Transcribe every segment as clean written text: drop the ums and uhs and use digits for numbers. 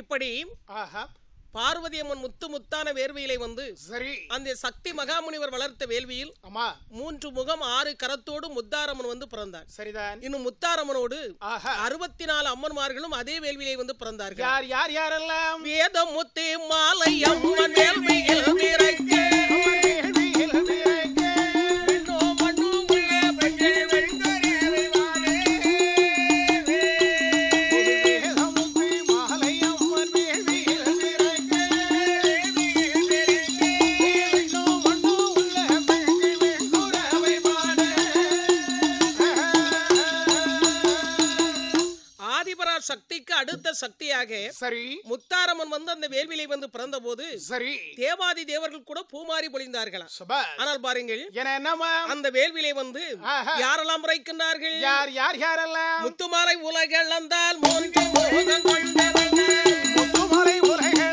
இப்படி பார்வதி அம்மன் முத்து முத்தான வேர்வையிலே வந்து சரி அந்த சக்தி மகாமுனிவர் வளர்த்த வேள்வியில் 3 முகம் 6 கரத்தோடு முத்தாரம்மன் வந்து பிறந்தார். சரிதான். இன்னும் முத்தாரம்மனோடு 64 அம்மன்மார்களும் அதே வேள்வியிலே வந்து பிறந்தார்கள். யார் யார் யாரெல்லாம்? வேத முத்தி மாலை அம்மன் வேள்வியில் பிறக்க சக்திக்கு அடுத்த சக்தியாக சரி முத்தாரம்மன் வந்து அந்த வேள்வியிலே வந்து பிறந்த போது சரி தேவாதி தேவர்கள் கூட பூமாரி பொழிந்தார்களாம். ஆனால் பாருங்கள் அந்த வேள்வியிலே வந்து யாரெல்லாம் பிறக்கின்றார்கள்? யார் யார் யாரெல்லாம்? முத்துமாலை உலகளந்தால் மூன்று முகம் கொண்டவன் முத்துமாலை உலகளந்தால்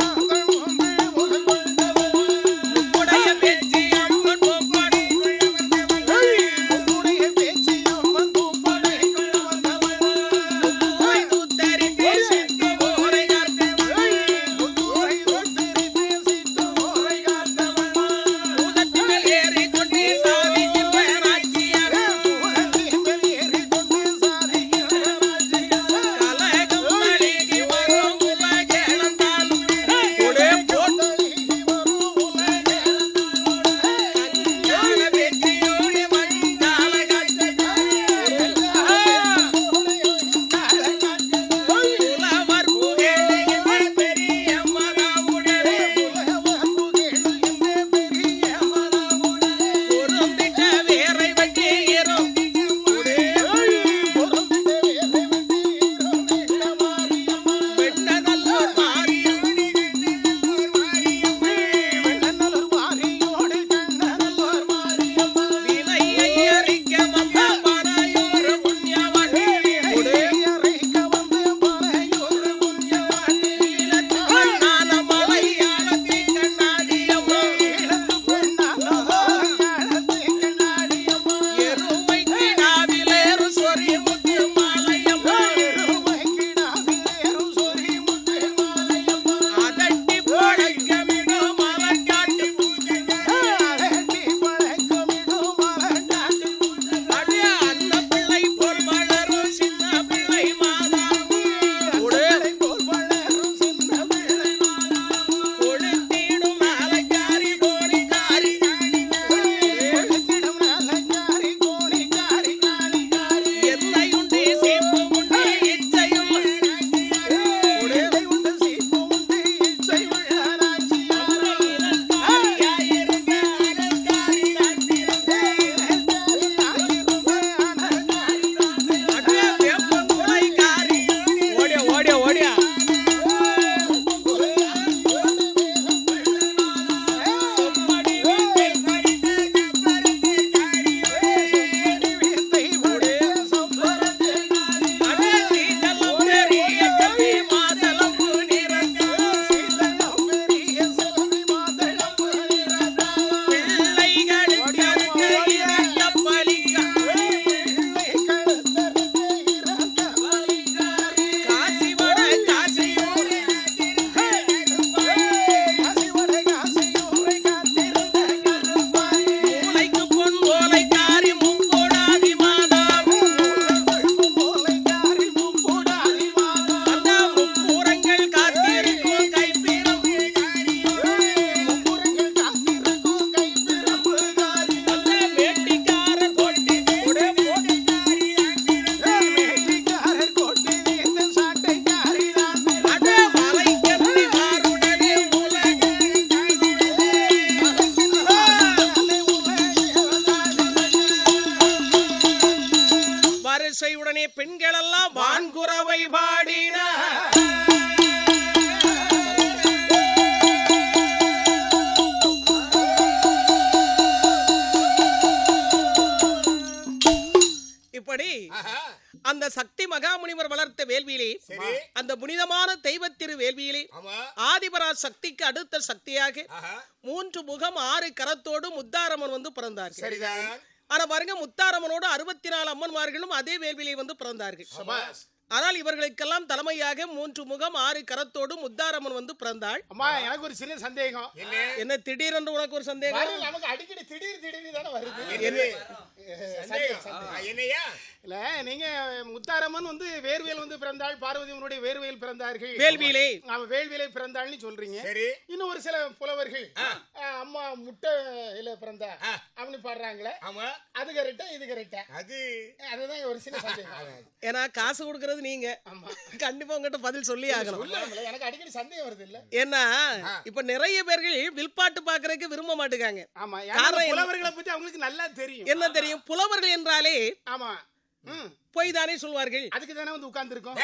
உடனே பெண்கள் எல்லாம் வான்குரவை பாடின. இப்படி அந்த சக்தி மகாமுனிவர் வளர்த்த வேள்வியிலே அந்த புனிதமான தெய்வ திரு வேள்வியிலே ஆதிபரா சக்திக்கு அடுத்த சக்தியாக 3 முகம் 6 கரத்தோடு முத்தாரம்மன் வந்து பிறந்தார்கள். ஆனா பாருங்க, முத்தாரம்மனோடு 64 அம்மன்மார்களும் அதே வேள்வியிலே வந்து பிறந்தார்கள். ஆனால் இவர்களுக்கெல்லாம் தலைமையாக 3 முகம் 6 கரத்தோடு முத்தாரம்மன் வந்து பிறந்தாள். அம்மா எனக்கு ஒரு சின்ன சந்தேகம். என்ன திடீரென்று உனக்கு ஒரு சந்தேகம்? நமக்கு அடிக்கடி திடீர் தானே வருது. என்னையா இல்ல நீங்க முத்தாரம்மன் வந்து வேர்வேல் வந்து பிறந்தாள், பார்வதியம்மனுடைய வேர்வேல் பிறந்தார்கள், வேள்வியிலே வேள்வியிலே பிறந்தாள்னு சொல்றீங்க. சரி. இன்னும் ஒரு சில புலவர்கள் அம்மா முட்டையில பிறந்தா அப்படி பாடுறாங்களே. ஆமா, அது கரெக்டா இது கரெக்டா? அதுதான் ஒரு சின்ன சந்தேகம். ஏன்னா காசு கொடுக்கறது நீங்க. கண்டிப்பா உங்ககிட்ட பதில் சொல்லி ஆகணும். எனக்கு அடிக்கடி சந்தேகம் வருது இல்ல. ஏன்னா இப்ப நிறைய பேர்கள் வில்பாட்டு பாக்குறதுக்கு விரும்ப மாட்டேங்காங்க. ஆமா, புலவர்களை பத்தி அவங்களுக்கு நல்லா தெரியும். என்ன தெரியும்? புலவர்கள் என்றாலே ஆமா போய் தானே சொல்வார்கள். அதுக்கு தானே வந்து உட்கார்ந்து இருக்கோம்.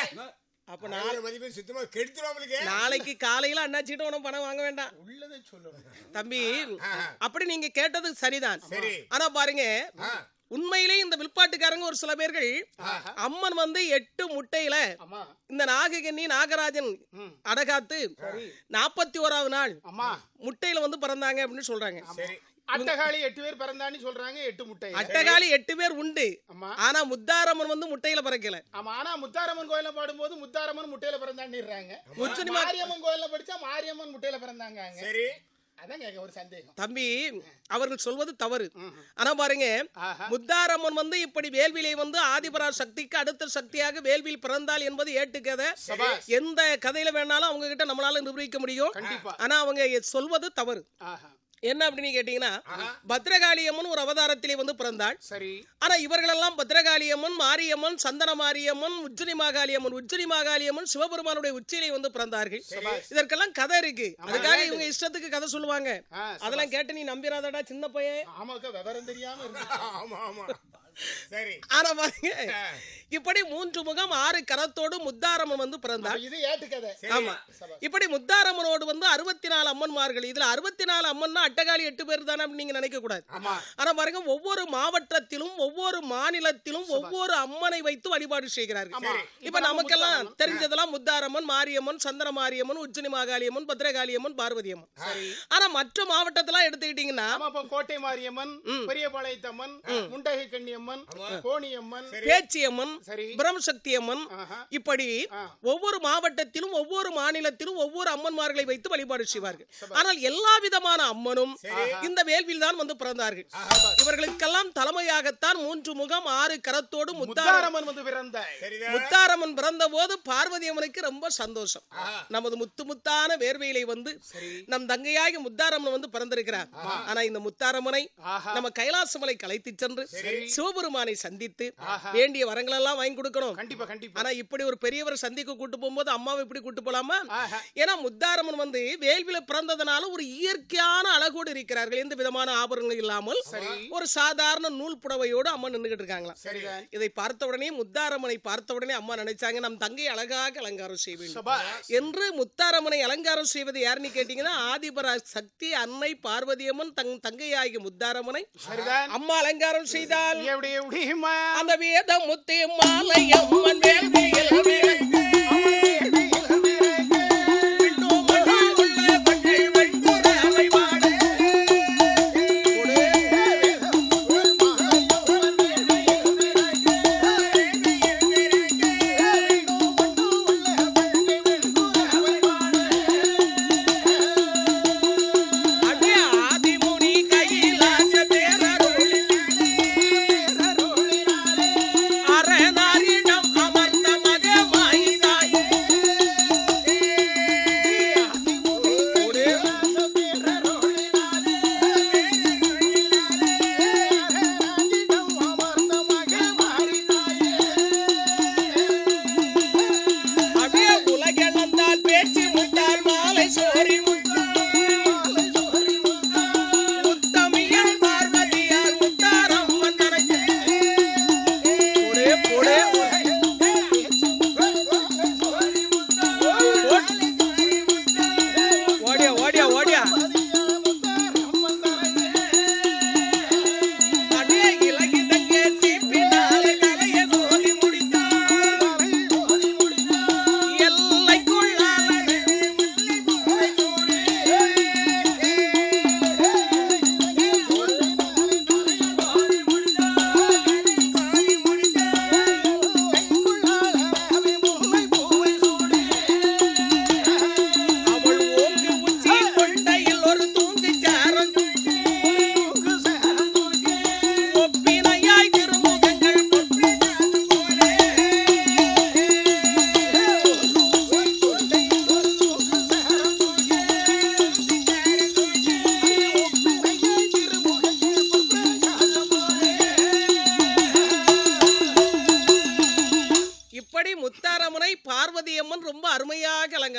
அப்ப மதிப்பு சுத்தமா கெடுத்துருவாங்களுக்கு. நாளைக்கு காலையில அண்ணாச்சிட்ட உனக்கு பணம் வாங்க வேண்டாம். உள்ளதை சொல்லணும் தம்பி. அப்படி நீங்க கேட்டது சரிதான். சரி. ஆனா பாருங்க, உண்மையிலே இந்த வில்பாட்டுக்காரங்க ஒரு சில பேர்கள் அம்மன் வந்து 8 முட்டையில இந்த நாககன்னி நாகராஜன் அடகாத்து 41வது நாள் முட்டையில வந்து பிறந்தாங்க அப்படின்னு சொல்றாங்க. அட்டகாளி 8 பேர் பிறந்தான்னு சொல்றாங்க. 8 முட்டை. அட்டகாளி 8 பேர் உண்டு. ஆனா முத்தாரம்மன் வந்து முட்டையில பிறக்கல. ஆமா, ஆனா முத்தாரம்மன் கோயில்ல பாடும்போது முத்தாரம்மன் முட்டையில பிறந்தான்னிறாங்க. மாரியம்மன் கோயில்ல படிச்சா மாரியம்மன் முட்டையில பிறந்தாங்க. சரி, அதான் கேக்க ஒரு சந்தேகம். தம்பி, அவர்கள் சொல்வது தவறு. ஆனா பாருங்க, முத்தாரம்மன் வந்து இப்படி வேள்வியிலே வந்து ஆதிபரா சக்திக்கு அடுத்த சக்தியாக வேள்வியில் பிறந்தாள் என்பது ஏட்டுக்கதை. எந்த கதையில வேணாலும் அவங்க கிட்ட நம்மளால நிரூபிக்க முடியும். ஆனா அவங்க சொல்வது தவறு. என்ன அப்படின்னு கேட்டீங்கன்னா, பத்ரகாளியம்மன் ஒரு அவதாரத்திலே வந்து பிறந்தாள். சரி. ஆனா இவர்களெல்லாம் பத்ரகாளியம்மன், மாரியம்மன், சந்தன மாரியம்மன், உஜ்ஜினி மாகாளியம்மன் சிவபெருமானுடைய உச்சியிலே வந்து பிறந்தார்கள். இதற்கெல்லாம் கதை இருக்கு. அதுக்காக இவங்க இஷ்டத்துக்கு கதை சொல்லுவாங்க. அதெல்லாம் கேட்டு நீ நம்பிராதடா சின்ன பையன். ஆமாக்கா, விவரம் தெரியாம இருக்கு. ஆமா ஆமா. சரி. ஆனா பாருங்க, இப்படி 3 முகம் 6 கரத்தோடு முத்தாரம்மன் வந்து பிறந்தாள். இது ஏட்டுக்கதை. ஆமா. இப்படி முத்தாரம்மனோடு வந்து 64 அம்மன்மார்கள். இதுல 64 அம்மன்னா அட்டகாளி 8 பேர் தானே அப்படின்னு நீங்க நினைக்க கூடாது. ஆனா பாருங்க, ஒவ்வொரு மாவட்டத்திலும் ஒவ்வொரு மாநிலத்திலும் ஒவ்வொரு அம்மனை வைத்து வழிபாடு செய்கிறார்கள். இப்ப நமக்கெல்லாம் தெரிஞ்சதெல்லாம் முத்தாரம்மன், மாரியம்மன், சந்தன மாரியம்மன், உஜ்ஜினி மாகாளியம்மன், பத்ரகாளியம்மன், பார்வதியம்மன். ஆனா மற்ற மாவட்டத்தெல்லாம் எடுத்துக்கிட்டீங்கன்னா கோட்டை மாரியம்மன், பெரியபாளையத்தம்மன், முண்டகை கண்ணியம்மன், கோணியம்மன், பேச்சியம்மன், பிரம்மசக்தி அம்மன், இப்படி ஒவ்வொரு மாவட்டத்திலும் ஒவ்வொரு மாநிலத்திலும் ஒவ்வொரு அம்மன்மார்களை வைத்து வழிபாடு செய்வார்கள். ஆனால் எல்லா விதமான அம்மனும் இந்த வேள்வியில் தான் வந்து பிறந்தார்கள். இவர்களுக்கெல்லாம் தலைமையாகத்தான் 3 முகம் 6 கரத்தோடு முத்தாரம்மன் வந்து பிறந்தார். முத்தாரம்மன் பிறந்த போது பார்வதி அம்மனுக்கு ரொம்ப சந்தோஷம். நமது முத்தான வேர்வையிலே வந்து நம் தங்கையாகி முத்தாரம்மன் வந்து பிறந்திருக்கிறார். ஆனா இந்த முத்தாரம்மனை நம்ம கைலாசமலை கலைத்து சென்று சிவபெருமானை சந்தித்து வேண்டிய வரங்கள் எல்லாம் வாங்கி கொடுக்கணும். ஆனா இப்படி ஒரு பெரியவர் சந்திக்க கூட்டு போகும்போது அம்மாவை இப்படி கூட்டு போலாமா? ஏன்னா முத்தாரம்மன் வந்து வேள்வியில பிறந்ததுனால ஒரு இயற்கையான அழகோடு இருக்கிறார்கள். எந்த விதமான ஆபரணங்கள் இல்லாமல் ஒரு சாதாரண நூல் புடவையோடு அம்மா நின்றுகிட்டு இருக்காங்களாம். இதை பார்த்த உடனே முத்தாரம்மனை பார்த்த உடனே அம்மா நினைச்சாங்க, நம் தங்கை அழகாக அலங்காரம் செய்ய வேண்டும் என்று. முத்தாரம்மனை அலங்காரம் செய்வது யாருன்னு கேட்டீங்கன்னா, ஆதிபரா சக்தி அன்னை பார்வதியம்மன் தங்கையாகி முத்தாரம்மனை அம்மா அலங்காரம் செய்தால் அந்த வேத முத்தே மாலையம்மன் வேள்வியில்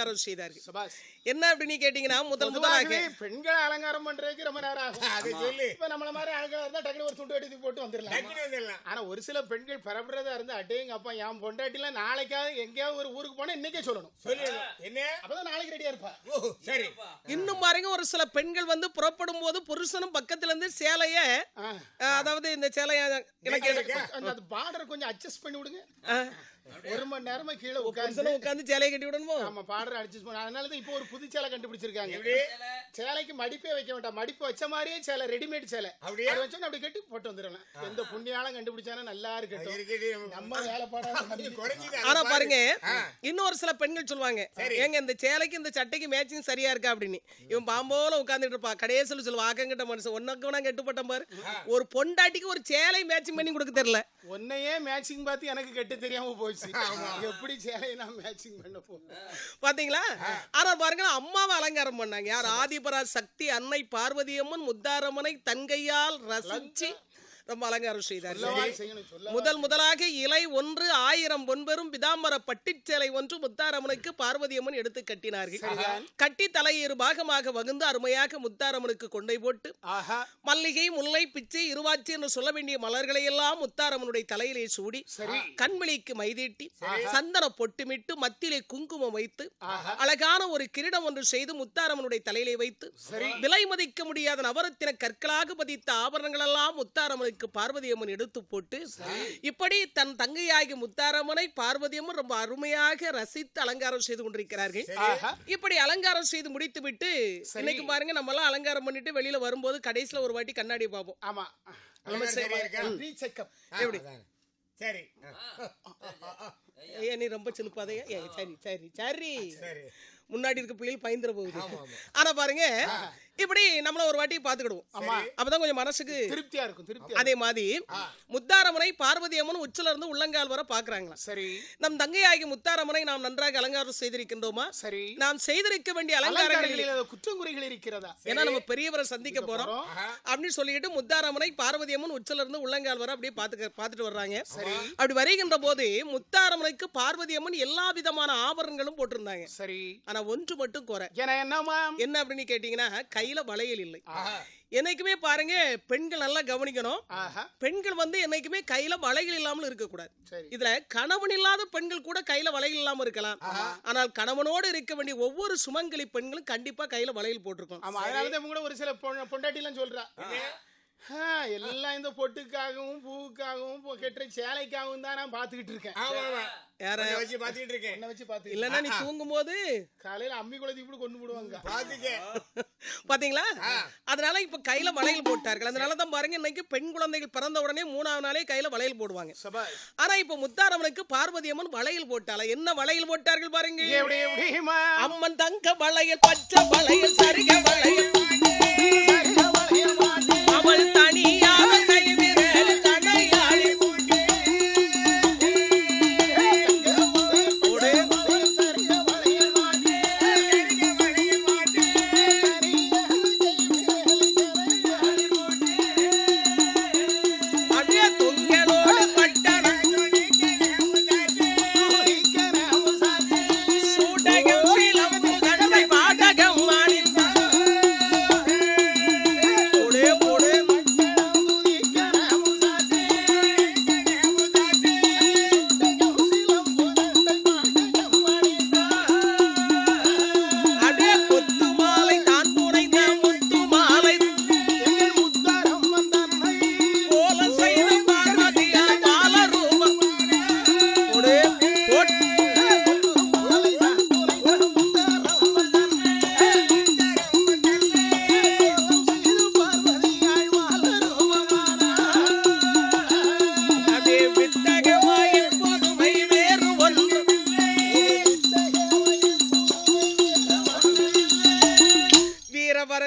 அலங்காரம் செய்தார்கள். சபாஸ். என்ன அப்படின்னு கேட்டீங்கன்னா முதலாக பெண்களை அலங்காரம் பண்றதுக்கு ரொம்ப நேரம் ஆகும். அதை சொல்லு. இப்ப நம்மள மாதிரி ஆட்கள் இருந்தா டக்குனு ஒரு துண்டு வெட்டி போட்டு வந்துடலாம். டக்குனு வந்துடலாம். ஆனா ஒரு சில பெண்கள் பரப்புறதா இருந்தா அட்டேங்க அப்பா என் பொண்டாட்டில நாளைக்காவது எங்கேயாவது ஒரு ஊருக்கு போனா இன்னைக்கே சொல்லணும். என்ன அப்பதான் நாளைக்கு ரெடியா இருப்பா. ஓ சரி. இன்னும் பாருங்க ஒரு சில பெண்கள் வந்து புறப்படும் போது புருஷனும் பக்கத்துல இருந்து சேலைய அதாவது இந்த சேலைய எனக்கு அந்த பார்டர் கொஞ்சம் அட்ஜஸ்ட் பண்ணி விடுங்க. ஒரு மணி நேரமா கீழே உட்கார்ந்து சேலையை கட்டி விடணுமோ? ஆமா, பார்டர் அட்ஜஸ்ட் பண்ண. அதனாலதான் இப்போ ஒரு புது சேலை கண்டுபிடிச்சிருக்காங்க. சேலைக்கு மடிப்பே வைக்க வேண்டாம், மடிப்பு வச்ச மாதிரியே சேலை, ரெடிமேட் சேலை அப்படியே வச்சோன்னு அப்படி கட்டி போட்டு வந்துடலாம். எந்த புண்ணியாலும் கண்டுபிடிச்சானா நல்லா இருக்கட்டும், நம்ம வேலைப்பாடு. ஆனா பாருங்க இன்னொரு சில பெண்கள் சொல்லுவாங்க, ஏங்க இந்த சேலைக்கு இந்த சட்டைக்கு மேட்சிங் சரியா இருக்கா அப்படின்னு. இவன் பாம்போல உட்கார்ந்துட்டு இருப்பா, கடைசியில் சொல்லுவா ஆக்கங்கிட்ட மனுஷன் ஒன்னக்கு வேணா கெட்டுப்பட்டேன் பாரு. ஒரு பொண்டாட்டிக்கு ஒரு சேலை மேட்சிங் பண்ணி கொடுக்க தெரியல. ஒன்னையே மேட்சிங் பார்த்து எனக்கு கெட்டு தெரியாம போச்சு. எப்படி சேலையை நான் மேட்சிங் பண்ண போறேன் பாத்தீங்களா? ஆனா பாருங்க அம்மாவை அலங்காரம் பண்ணாங்க. யார்? ஆதிபரா சக்தி அன்னை பார்வதி அம்மன் முத்தாரம்மனை தன்கையால் ரசிச்சு ரொம்ப அலங்காரம் செய்தார். முதலாக இலை 1 1000 பொன்பெரும் பிதாம்பர பட்டிச்சேலை 1 முத்தாரம்மனுக்கு பார்வதி அம்மன் எடுத்து கட்டினார்கள். கட்டி தலையேறு பாகமாக வகுந்து அருமையாக முத்தாரம்மனுக்கு கொண்டை போட்டு மல்லிகை முல்லை பிச்சை இருவாச்சி என்று சொல்ல வேண்டிய மலர்களை எல்லாம் முத்தாரம்மனுடைய தலையிலே சூடி கண்விழிக்கு மைதீட்டி சந்தன பொட்டுமிட்டு மத்தியிலே குங்குமம் வைத்து அழகான ஒரு கிரீடம் ஒன்று செய்து முத்தாரம்மனுடைய தலையிலே வைத்து விலை மதிக்க முடியாத நவரத்தின கற்களாக பதித்த ஆபரணங்கள் எல்லாம் முத்தாரம்மனுக்கு பார்வதி அம்மன் எடுத்து போட்டு இப்படி தன் தங்கையாகி முத்தாரம்மனை பார்வதி அம்மன் ரொம்ப அருமையாக ரசித்து அலங்காரம் செய்து கொண்டிருக்கிறார்கள். இப்படி அலங்காரம் செய்து முடித்து விட்டு இன்னைக்கு பாருங்க நம்ம எல்லாம் அலங்காரம் பண்ணிட்டு வெளியில வரும்போது கடைசியில ஒரு வாட்டி கண்ணாடி பார்ப்போம். ஆமா, எப்படி சரி நீ ரொம்ப சிலுப்பாதையா? சரி சரி சரி முன்னாடி இருக்க பிள்ளைகள் பயந்துற போகுது. ஆனா பாருங்க இப்படி நம்மள ஒரு வாட்டி பாத்துக்கிடுவோம், அப்பதான் கொஞ்சம் மனசுக்கு திருப்தியா இருக்கும். அதே மாதிரி முத்தாரம்மனை பார்வதி அம்மன் உச்சில இருந்து உள்ளங்கால் வர பாக்குறாங்களா? சரி. நம் தங்கையாகி முத்தாரம்மனை நாம் நன்றாக அலங்காரம் செய்திருக்கின்றோமா? சரி. நாம் செய்திருக்க வேண்டிய அலங்காரங்களில் குற்றங்குறைகள் இருக்கிறதா? ஏன்னா நம்ம பெரியவரை சந்திக்க போறோம் அப்படின்னு சொல்லிட்டு முத்தாரம்மனை பார்வதி அம்மன் உச்சில இருந்து உள்ளங்கால் வர அப்படியே பாத்துட்டு வர்றாங்க. அப்படி வருகின்ற போது முத்தாரம்மனுக்கு பார்வதி அம்மன் எல்லா விதமான ஆபரணங்களும் போட்டிருந்தாங்க. சரி. ஆனா ஒன்று மட்டும் குறை. என்ன அப்படின்னு கேட்டீங்கன்னா கையில வளையல் இல்லை. என்னைக்குமே பாருங்க பெண்கள் நல்லா கவனிக்கணும், பெண்கள் வந்து என்னைக்குமே கையில வளையல் இல்லாமல் இருக்க கூடாது. இதுல கணவன் இல்லாத பெண்கள் கூட கையில வளையல் இல்லாம இருக்கலாம், ஆனால் கணவனோடு இருக்க வேண்டிய ஒவ்வொரு சுமங்கலி பெண்களும் கண்டிப்பா கையில வளையல் போட்டிருக்கும். அதனாலதான் கூட ஒரு சில பொண்டாட்டி எல்லாம் சொல்றா, எல்லாம் இந்த பொட்டுக்காகவும் பூவுக்காகவும் கெட்டுற சேலைக்காகவும் தான் நான் பாத்துக்கிட்டு இருக்கேன். இல்லன்னா நீ தூங்கும் போது காலையில அம்மி குளத்தி இப்படி கொண்டு போடுவாங்க பாத்தீங்களா? அதனால இப்ப கையில வளையல் போட்டார்கள். அதனாலதான் பாருங்க இன்னைக்கு பெண் குழந்தைகள் பிறந்த உடனே 3ஆவது நாளே கையில வளையல் போடுவாங்க. ஆனா இப்ப முத்தாரம்மனுக்கு பார்வதி அம்மன் வளையல் போட்டாளா? என்ன வளையல் போட்டார்கள் பாருங்க. அம்மன் தங்க வளையல், பச்சை வளையல், சரிக வளையல், அவள் தனியாக கைவிரல் கணையாளி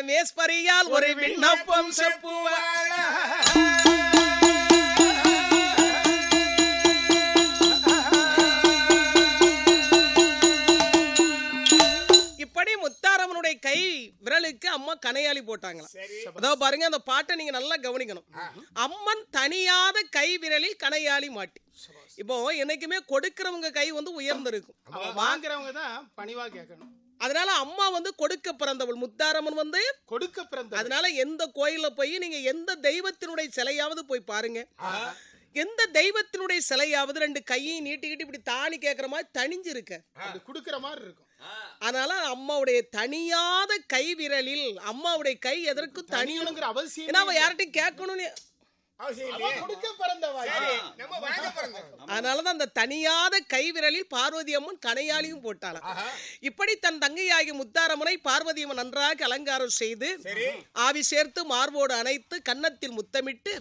மேஸ்பரியால் ஒரு விண்ணப்பம் செப்புவாள். இப்படி முத்தாரம்மனுடைய கை விரலுக்கு அம்மா கனையாளி போட்டாங்களாம். அதாவது பாருங்க அந்த பாட்டை நீங்க நல்லா கவனிக்கணும். அம்மன் தனியாத கை விரலில் கனையாளி மாட்டி. இப்போ என்னைக்குமே கொடுக்கிறவங்க கை வந்து உயர்ந்திருக்கும், வாங்குறவங்க தான் பணிவா கேட்கணும். அதனால அம்மா வந்து கொடுக்க பிறந்தவள், முத்தாரம்மன் வந்து கொடுக்க பிறந்த. அதனால எந்த கோயில்ல போய் நீங்க எந்த தெய்வத்தினுடைய சிலையாவது போய் பாருங்க, எந்த தெய்வத்தினுடைய சிலையாவது ரெண்டு கையையும் நீட்டிக்கிட்டு இப்படி தாணி கேட்கிற மாதிரி தனிஞ்சு இருக்க, அது குடுக்கிற மாதிரி இருக்கும். அதனால அம்மாவுடைய தனியாத கை விரலில் அம்மாவுடைய கை எதற்கும் தனியணுங்கிற அவசியம். ஏன்னா அவ யார்கிட்டையும் கேட்கணும்னு கொடுக்க பிறந்தவா. அதனாலதான் அந்த தனியாத கை விரலில் பார்வதி அம்மன் கனையாளியும் போட்டாளாம். இப்படி தன் தங்கையாகிய முத்தாரம்மனை பார்வதி அம்மன் நன்றாக அலங்காரம் செய்து ஆவி சேர்த்து மார்போடு அணைத்து கன்னத்தில் முத்தமிட்டு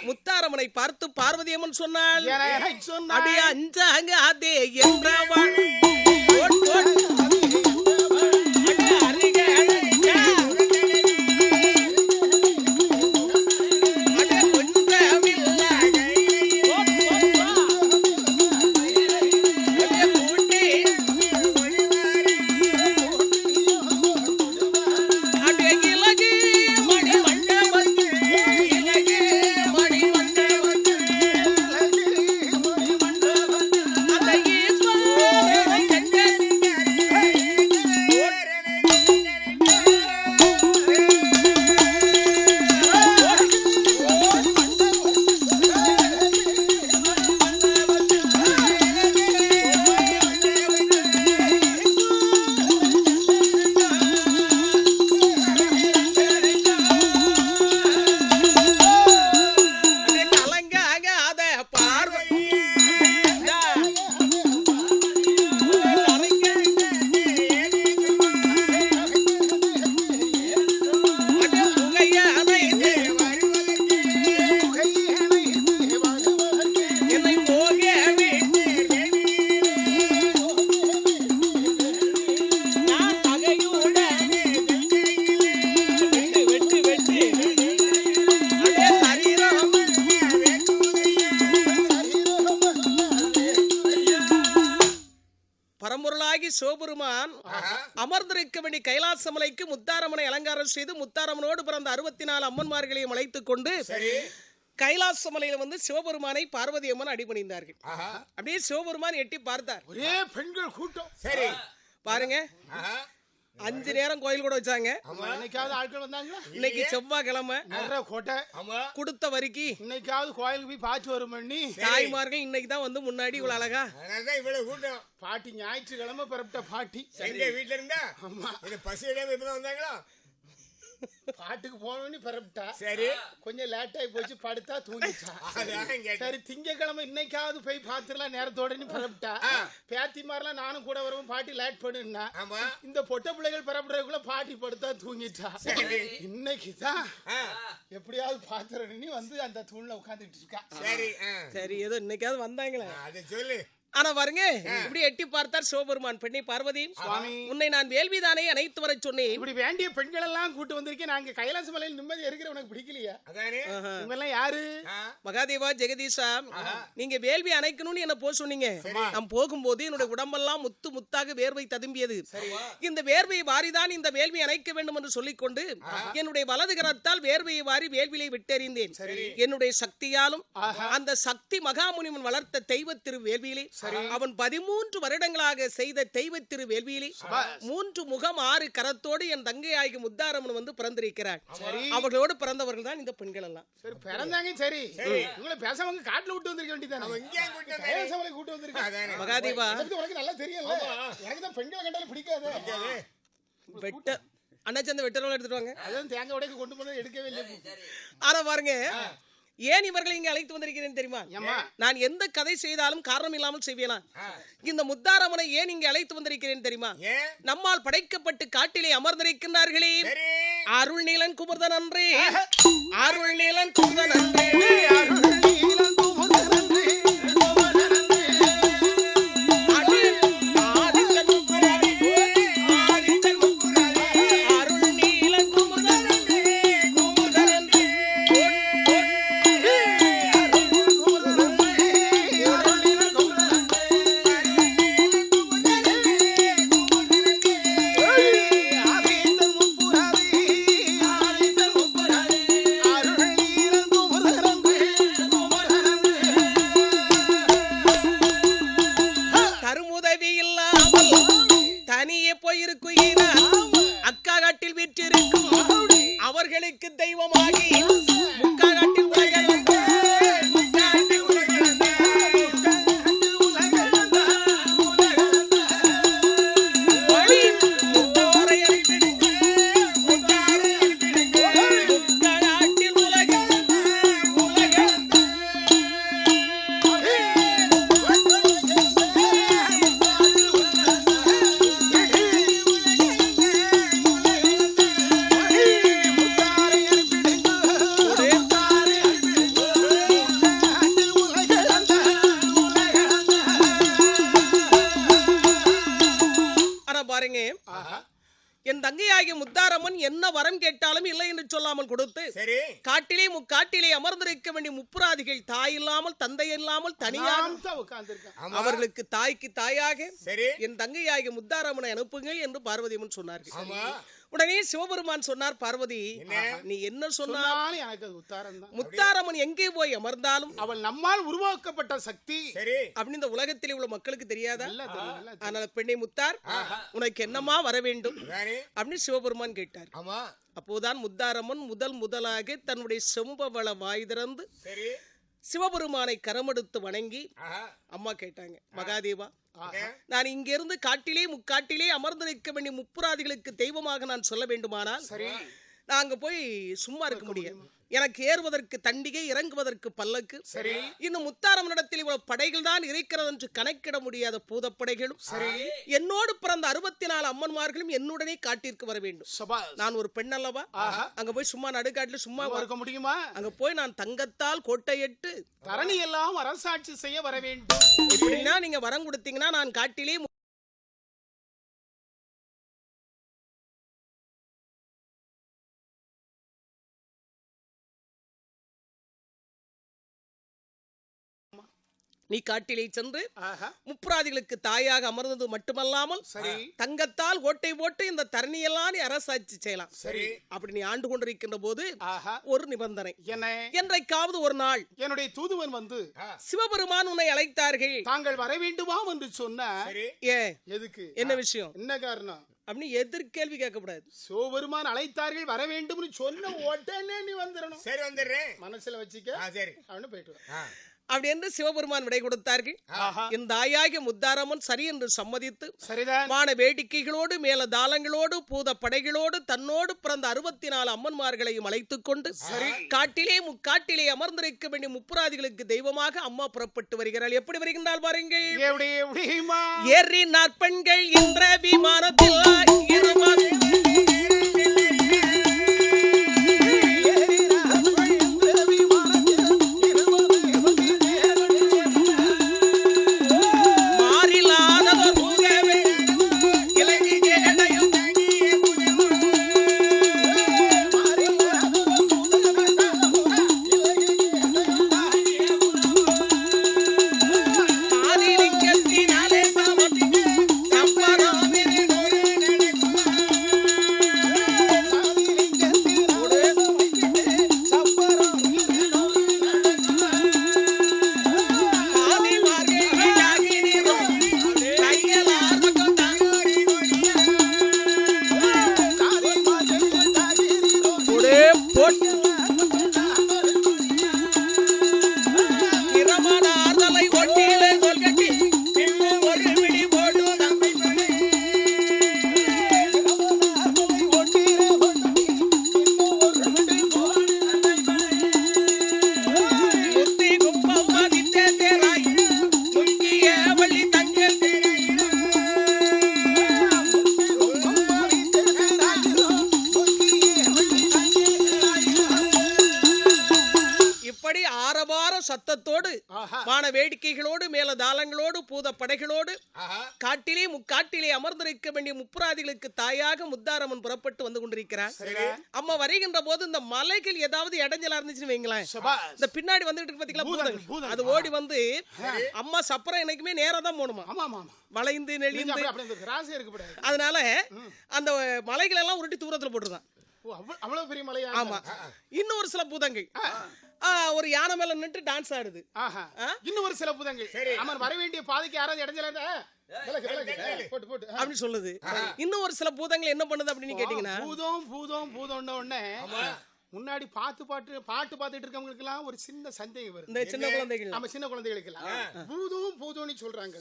முத்தாரம்மனை பார்த்து பார்வதி அம்மன் சொன்னாள், அப்படியே அஞ்சாங்க அதே என்றவள் சிவபெருமான் அமர்ந்திருக்க வேண்டிய கைலாசமலைக்கு முத்தாரம்மனை அலங்காரம் செய்து முத்தாரம்மனோடு பிறந்த 64 அம்மன்மார்களையும் அழைத்துக் கொண்டு கைலாசமலையில வந்து சிவபெருமானை பார்வதி அம்மன் அடிபணிந்தார்கள். அப்படியே சிவபெருமான் எட்டி பார்த்தார், ஒரே பெண்கள் கூட்டம். சரி பாருங்க, 5 நேரம் கோயில் கூட வச்சாங்க. இன்னைக்காவது ஆட்கள் வந்தாங்களா? இன்னைக்கு செவ்வாய்க்கிழமை கோட்டை கொடுத்த வரைக்கு இன்னைக்காவது கோயிலுக்கு போய் பாத்து வரும் பண்ணி தாய்மார்கள் இன்னைக்கு தான் வந்து முன்னாடி இவ்வளவு அழகா இவ்வளவு கூட்டம். பாட்டி ஞாயிற்றுக்கிழமை பிறப்பிட்ட பாட்டி எங்க வீட்டுல இருந்தா பசி இடம் இப்பதான் வந்தாங்களா? பாட்டுக்கு போனோன்னு பிறப்பிட்டா. சரி, கொஞ்சம் லேட் ஆகி போச்சு, படுத்தா தூங்கிட்டா. சரி, திங்கக்கிழமை இன்னைக்காவது போய் பாத்துலாம் நேரத்தோட பிறப்பிட்டா. பேத்தி மாதிரிலாம் நானும் கூட வரவும் பாட்டி லேட் பண்ணுன்னா இந்த பொட்ட பிள்ளைகள் பிறப்பிடுறதுக்குள்ள பாட்டி படுத்தா தூங்கிட்டா. இன்னைக்குதான் எப்படியாவது பாத்துறேன்னு வந்து அந்த தூண்ல உட்காந்துட்டு இருக்கா. சரி சரி, ஏதோ இன்னைக்காவது வந்தாங்களே அது சொல்லு. ஆனா பாருங்க, இப்படி எட்டி பார்த்தார் சிவபெருமான். பெண்ணை பார்வதி, உன்னை நான் வேள்விதானே அனைத்து வர சொன்னேன். இப்படி வேண்டிய பெண்கள் எல்லாம் கூட்டு வந்திருக்கேன். நாங்க கைலாச மலையில் நிம்மதி இருக்கிற உனக்கு பிடிக்கலையா? இவெல்லாம் யாரு? மகாதேவா, ஜெகதீஷா, நீங்க வேள்வி அணைக்கணும்னு என்ன போக சொன்னீங்க. நான் போகும்போது என்னுடைய உடம்பெல்லாம் முத்து முத்தாக வேர்வை ததும்பியது. இந்த வேர்வையை வாரிதான் இந்த வேள்வி அணைக்க வேண்டும் என்று சொல்லிக்கொண்டு என்னுடைய வலது கரத்தால் வேர்வையை வாரி வேள்வியை விட்டெறிந்தேன். என்னுடைய சக்தியாலும் அந்த சக்தி மகாமுனிவன் வளர்த்த தெய்வ திரு வேள்வியிலே அவன் 13 வருடங்களாக செய்த தெய்வ திரு வேள்வியிலே 3 முகம் 6 கரத்தோடு என் தங்கையாகி முத்தாரம்மன் வந்து பிறந்திருக்கிறார். அவர்களோடு பிறந்தவர்கள் தான் இந்த பெண்கள் எல்லாம். சரி, பிறந்தாங்க. சரி, உங்களை பேசாம காட்டுல விட்டு வந்திருக்க வேண்டியதானே? கூட்டு வந்திருக்காங்க. மகாதேவா, உனக்கு நல்லா தெரியல. எனக்கு தான் பெண்களை கண்டாலும் பிடிக்காது. வெட்ட அண்ணா சந்த வெட்டரோல எடுத்துட்டு வாங்க. அதான் தேங்காய் உடைக்கு கொண்டு போன எடுக்கவே இல்லை. ஆனா பாருங்க, ஏன் இவர்களை இங்க அழைத்து வந்திருக்கிறேன் தெரியுமா? நான் எந்த கதை செய்தாலும் காரணம் இல்லாமல் செய்வேனா? இந்த முத்தாரம்மனை ஏன் இங்க அழைத்து வந்திருக்கிறேன் தெரியுமா? நம்மால் படைக்கப்பட்டு காட்டிலே அமர்ந்திருக்கின்றார்களே அருள் நீலன் குமர்தன் அன்றே, அருள் நீலன் குமர்தன் அன்றே, இருக்கிறார் அக்கா காட்டில் வீற்றிருக்கும் அவர்களுக்கு தெய்வமாகி முக்கா காட்டில் உலகில் என் தங்கையாகிய முத்தாரம்மன் என்ன வரம் கேட்டாலும் இல்லை என்று சொல்லாமல் கொடுத்து காட்டிலே முக்காட்டிலே அமர்ந்திருக்க வேண்டிய முப்புராதிகள் தாய் இல்லாமல் தந்தை இல்லாமல் தனியாக அவர்களுக்கு தாய்க்கு தாயாக என் தங்கையாகிய முத்தாரம்மனை அனுப்புங்கள் என்று பார்வதியம்மன் சொன்னார்கள். உடனே சிவபெருமான் சொன்னார், பார்வதி நீ என்ன சொன்னாலும் எனக்கு முத்தாரம்மன் எங்கே போய் அமர்ந்தாலும் அவள் நம்மால் உருவாக்கப்பட்ட சக்தி அப்படின்னு இந்த உலகத்திலே உள்ள மக்களுக்கு தெரியாதா? அதனால பெண்ணை முத்தார் உனக்கு என்னமா வர வேண்டும் அப்படின்னு சிவபெருமான் கேட்டார். அப்போதான் முத்தாரம்மன் முதலாக தன்னுடைய செம்பவள வாய் திறந்து சிவபெருமானை கரமெடுத்து வணங்கி அம்மா கேட்டாங்க, மகாதேவா நான் இங்கிருந்து காட்டிலே முக்காட்டிலே அமர்ந்து நிற்க வேண்டிய முப்புராதிகளுக்கு தெய்வமாக நான் சொல்ல வேண்டுமானால் நாங்க போய் சும்மா இருக்க முடியாது. எனக்கு ஏறுவதற்கு தண்டிகை, இறங்குவதற்கு பல்லக்கு, இன்னும் முத்தாரம்மனிடத்தில் இவ்வளவு படைகள் தான் இருக்கிறது என்று கணக்கிட முடியாத பூதப்படைகளும் என்னோடு பிறந்த 64 அம்மன்மார்களும் என்னுடனே காட்டிற்கு வர வேண்டும். நான் ஒரு பெண் அல்லவா? அங்க போய் சும்மா நடுக்காட்டில் சும்மா இருக்க முடியுமா? அங்க போய் நான் தங்கத்தால் கோட்டையிட்டு தரணி எல்லாம் அரசாட்சி செய்ய வர வேண்டும். எப்படின்னா நீங்க வரம் கொடுத்தீங்கன்னா நான் காட்டிலே நீ காட்டிலே சென்று முப்புராதிகளுக்கு தாயாக அமர்ந்தது மட்டுமல்லாமல் தங்கத்தால் ஓட்டை போட்டு இந்த தரணியெல்லாம் நீ அரசாட்சி செய்யலாம். அப்படி நீ ஆண்டு கொண்டிருக்கின்ற போது ஒரு நிபந்தனை, என்றைக்காவது ஒரு நாள் என்னுடைய தூதுவன் வந்து சிவபெருமான் உன்னை அழைத்தார்கள், தாங்கள் வர வேண்டுமா என்று சொன்ன எதுக்கு, என்ன விஷயம், என்ன காரணம் அப்படின்னு எதிர்கேள்வி கேட்கக்கூடாது. சிவபெருமான் அழைத்தார்கள் வர வேண்டும் சொன்ன உடனே நீ வந்துடணும். சரி வந்துடுறேன் மனசுல வச்சுக்க அப்படின்னு போயிட்டு அப்படி என்று சிவபெருமான் விடை கொடுத்தார்கள். இந்த தாயாகிய முத்தாரம்மன் சரி என்று சம்மதித்து வான வேடிக்கைகளோடு மேல தாளங்களோடு பூத படைகளோடு தன்னோடு பிறந்த 64 அம்மன்மார்களையும் அழைத்துக் கொண்டு காட்டிலே முக்காட்டிலே அமர்ந்திருக்க வேண்டிய முப்புராதிகளுக்கு தெய்வமாக அம்மா புறப்பட்டு வருகிறாள். எப்படி வருகின்றால் பாருங்கள். ஏறி நாற்பெண்கள் என்ற விமானத்தில் சத்தத்தோடு வான வேடிக்கைகளோடு மேல தாளங்களோடு பூத படைகளோடு காட்டிலே முக்காட்டிலே அமர்ந்திருக்க வேண்டிய முப்புராதிகளுக்கு தாயாக முத்தாரம்மன் புறப்பட்டு வந்து கொண்டிருக்கிறார். அம்மா வருகின்ற போது இந்த மலைகள் ஏதாவது இடைஞ்சலா இருந்துச்சுன்னு வைங்களேன், இந்த பின்னாடி வந்துட்டு இருக்கு பாத்தீங்களா பூதங்கள், அது ஓடி வந்து அம்மா சப்பரம் என்னைக்குமே நேரா தான் போகணுமா, வளைந்து நெளிந்து, அதனால அந்த மலைகள் எல்லாம் உருட்டி தூரத்துல போட்டுருதான். அவ்வளவு பெரிய மலையா? ஆமா. இன்னும் ஒரு சில பூதங்கள் ஒரு யானை மேல நின்று டான்ஸ் ஆடுது. இன்னும் ஒரு சில பூதங்கள் அவன் வர வேண்டிய பாதைக்கு யாராவது இடைஞ்சல அப்படின்னு சொல்லுது. இன்னும் ஒரு சில பூதங்கள் என்ன பண்ணுது அப்படின்னு கேட்டீங்கன்னா, பூதம் உடனே முன்னாடி பாட்டு பாத்துட்டு இருக்கவங்களுக்கு எல்லாம் ஒரு சின்ன சந்தேகம் வருது. இந்த சின்ன குழந்தைகள், நம்ம சின்ன குழந்தைகளுக்கு எல்லாம் பூதம்னு சொல்றாங்க.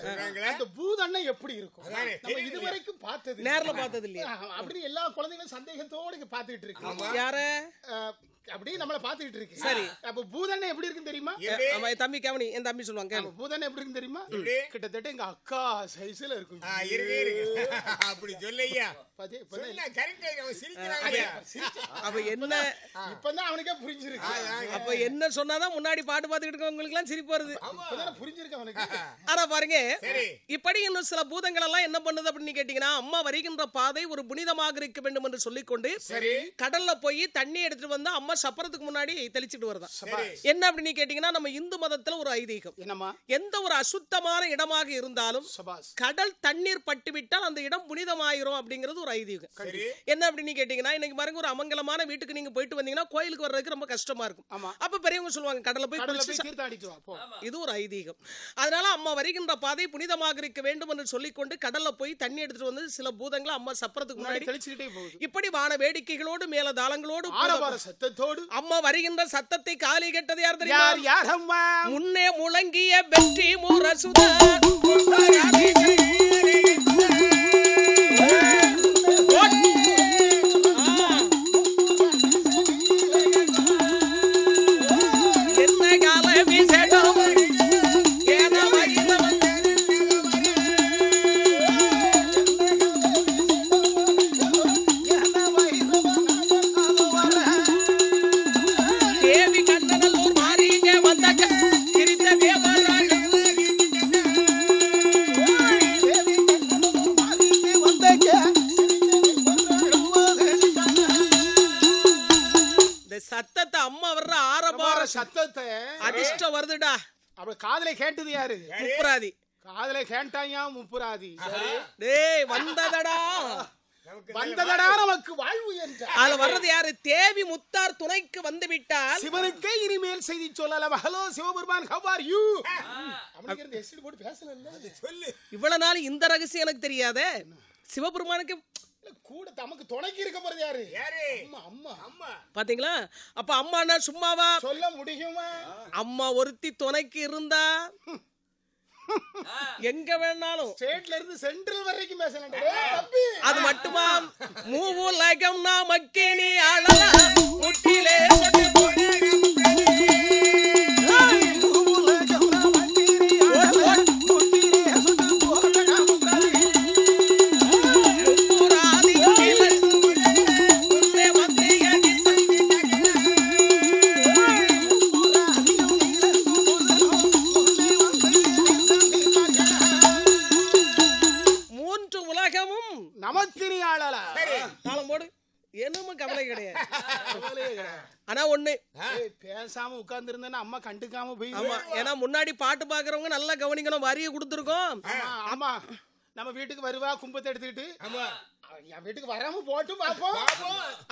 அந்த பூதம்னா எப்படி இருக்கும்? நம்ம இதுவரைக்கும் பார்த்தது, நேர்ல பார்த்தது இல்லையா? அப்படி எல்லா குழந்தைகளும் சந்தேகத்தோட பாத்துக்கிட்டு இருக்கு. யார அப்படி நம்மள பாத்துக்கிட்டு இருக்கு. சரி, அப்ப பூதம்னா எப்படி இருக்குன்னு தெரியுமா? தம்பி கவனி, என் தம்பி சொல்லுவாங்க. பூதம்னா எப்படி இருக்குன்னு தெரியுமா? கிட்டத்தட்ட எங்க அக்கா சைஸ்ல இருக்கும். அப்படி சொல்லையா? அப்ப என்ன இப்பதான் அவனுக்கே புரிஞ்சிருக்கு. அப்ப என்ன சொன்னாதான் முன்னாடி பாட்டு பாத்துக்கிட்டு இருக்கவங்களுக்கு எல்லாம் சிரிப்பு வருது. புரிஞ்சிருக்கு அவனுக்கு. ஆனா பாருங்க, இப்படி இன்னும் சில பூதங்கள் எல்லாம் என்ன பண்ணுது அப்படின்னு கேட்டீங்கன்னா, அம்மா வருகின்ற பாதை ஒரு புனிதமாக இருக்க வேண்டும் என்று சொல்லிக்கொண்டு கடல்ல போய் தண்ணி எடுத்துட்டு வந்து அம்மா சப்பரத்துக்கு முன்னாடி தெளிச்சுட்டு வருதான். என்ன அப்படின்னு கேட்டீங்கன்னா, நம்ம இந்து மதத்துல ஒரு ஐதீகம் என்னமா, எந்த ஒரு அசுத்தமான இடமாக இருந்தாலும் கடல் தண்ணீர் பட்டு விட்டால் அந்த இடம் புனிதமாயிரும் அப்படிங்கிறது ஒரு ஐதீகம். என்ன அப்படின்னு கேட்டீங்கன்னா, இன்னைக்கு பாருங்க, ஒரு அமங்கலமான வீட்டுக்கு நீங்க போயிட்டு வந்தீங்கன்னா கோயிலுக்கு வர்றதுக்கு ரொம்ப கஷ்டமா இருக்கும். அப்ப பெரியவங்க சொல்லுவாங்க கடல்ல போய் இது ஒரு ஐதீகம். அதனால அம்மா வருகின்ற பாதை புனிதமாக இருக்க வேண்டும் என்று சொல்லிக்கொண்டு கடல்ல போய் தண்ணி எடுத்துட்டு வந்து சில பூதங்களை அம்மா சப்பரத்துக்கு முன்னாடி தெளிச்சுக்கிட்டே போகுது. இப்படி வான வேடிக்கைகளோடு மேல தாளங்களோடு அம்மா வருகின்ற சத்தத்தை காலி கேட்டது யார் தெரியுமா? முன்னே முழங்கிய வெற்றி முரசுதா சத்தத்தை அம்மா வர்ற ஆரபார சத்தத்தை அதிர்ஷ்டம் வருதுடா. அப்ப காதுல கேட்டது யாரு? முப்புராதி. காதுல கேட்டாயா முப்புராதி. டேய் வந்ததடா நமக்கு வாழ்வு என்றார். அதுல வர்றது யாரு? தேவி முத்தார் துணைக்கு வந்து விட்டால் சிவனுக்கே இனிமேல் செய்தி சொல்லலாம். Hello Sivaperuman, how are you? அப்படிங்கிறது எஸ்டி போட்டு பேசல. சொல்லு. இவ்வளவு நாள் இந்த ரகசியம் எனக்கு தெரியாதே. சிவபெருமானுக்கு கூட நமக்கு துணைக்கு இருக்க போறது யாரு? அம்மா. பாத்தீங்களா? அப்ப அம்மானா சும்மாவா சொல்ல முடியுமா? அம்மா ஒருத்தி துணைக்கு இருந்தா எங்க வேணாலும் ஸ்டேட்ல இருந்து சென்ட்ரல் வரைக்கும் பேசலாம். அது மட்டுமா? மூவுலகம் நமக்கினி அழலா முட்டிலே பேசாம உட்கார்ந்து இருந்தா அம்மா கண்டுக்காம போய். ஏன்னா முன்னாடி பாட்டு பாக்குறவங்க நல்லா கவனிக்கணும். வரிய கொடுத்துருக்கோம். ஆமா, நம்ம வீட்டுக்கு வருவா கும்பத்தை எடுத்துக்கிட்டு. என் வீட்டுக்கு வராம போட்டு பாப்போம்.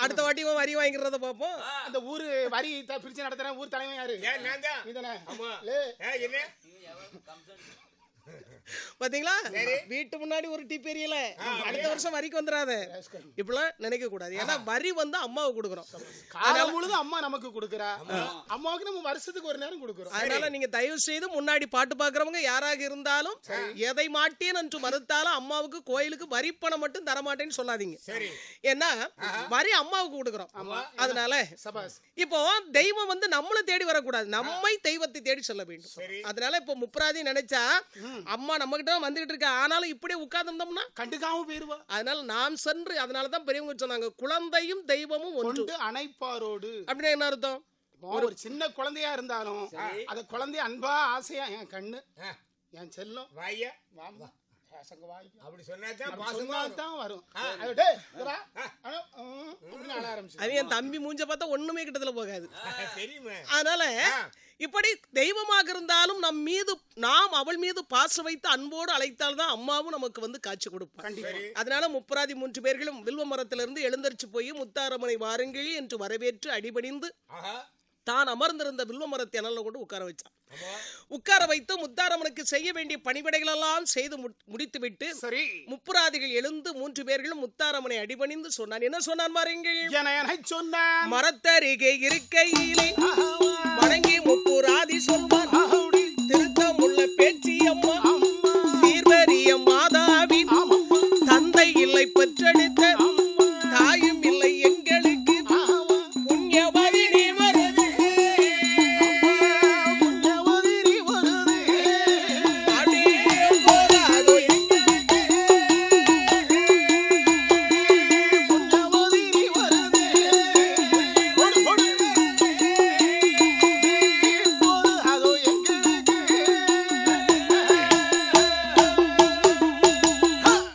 அடுத்த வாட்டி வரி வாங்கிறத பாப்போம். அந்த ஊரு வரி பிரிச்சு நடத்துறேன். ஊர் தலைமை யாரு? பாத்தீங்களா? வீட்டு முன்னாடி ஒரு டீ பெரியல அடுத்த வருஷம் வரிக்கு வந்துடாத இப்பெல்லாம் நினைக்க கூடாது. ஏன்னா வரி வந்து அம்மாவுக்கு கொடுக்குறோம். காலம் முழுதும் அம்மா நமக்கு கொடுக்குறா. அம்மாவுக்கு நம்ம வருஷத்துக்கு ஒரு நேரம் கொடுக்குறோம். அதனால நீங்க தயவு செய்து முன்னாடி பாட்டு பாக்குறவங்க யாராக இருந்தாலும் எதை மாட்டேன் என்று மறுத்தாலும் அம்மாவுக்கு கோயிலுக்கு வரி பணம் மட்டும் தரமாட்டேன்னு சொல்லாதீங்க. ஏன்னா வரி அம்மாவுக்கு கொடுக்குறோம். அதனால இப்போ தெய்வம் வந்து நம்மள தேடி வரக்கூடாது, நம்மை தெய்வத்தை தேடி சொல்ல வேண்டும். அதனால இப்போ முப்புராதி நினைச்சா அம்மா நம்ம கிட்ட வந்துகிட்டு இருக்கா, ஆனாலும் இப்படியே உட்கார்ந்தோம்னா கண்டுக்காம போயிருவா. அதனால நாம் சென்று, அதனாலதான் பெரியவங்க சொன்னாங்க குழந்தையும் தெய்வமும் ஒன்று அணைப்பாரோடு. அப்படின்னா என்ன அர்த்தம்? ஒரு சின்ன குழந்தையா இருந்தாலும் அத குழந்தைய அன்பா ஆசையா என் கண்ணு என் செல்லம் வாயா அப்படி சொன்னாதான் வரும். காமிச்சு அது என் தம்பி மூஞ்ச பார்த்தா ஒண்ணுமே கிட்டத்துல போகாது. தெரியுமே. அதனால இப்படி தெய்வமாக இருந்தாலும் நாம் அவள் மீது பாசம் வைத்து அன்போடு அழைத்தால்தான் அம்மாவும் நமக்கு வந்து காட்சி கொடுப்பார். அதனால முப்பராதி 3 பேர்களும் வில்வ மரத்திலிருந்து எழுந்தரிச்சு போய் முத்தாரம்மனை வாருங்கள் என்று வரவேற்று அடிபணிந்து தான் அமர்ந்திருந்த வில்வ மரத்தை அனல்ல கொண்டு உட்கார வச்சான். உட்கார வைத்து முத்தாரம்மனுக்கு செய்ய வேண்டிய பணிவிடைகள் எல்லாம் செய்து முடித்துவிட்டு முப்புராதிகள் எழுந்து 3 பேர்களும் முத்தாரம்மனை அடிபணிந்து சொன்னான். என்ன சொன்னான் பாருங்கள். மரத்தருகே இருக்கையிலே வணங்கி முப்புராதி சொல்வான், திருத்தமுள்ள பேச்சி அம்மா சீர்வரிய மாதாவி தந்தை இல்லை பெற்றெடுத்த தாயும் இல்லை எங்களுக்கு புண்ணியவதி நீ வருது.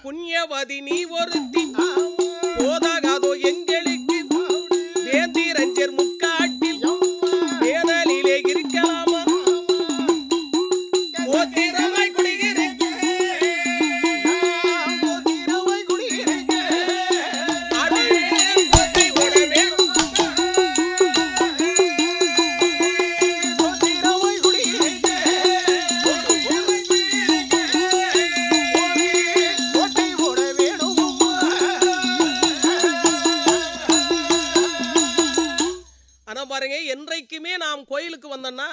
புண்ணியவதி நீ ஒருத்தி போதாகாதோ எங்களுக்கு வேந்திரஞ்சர் முக்காட்டில் வேதலிலே இருக்கலாமா ஓத்திரமாய் குடியிருக்க பாருங்க. என்றைக்குமே நாம் கோயிலுக்கு வந்தோம்னா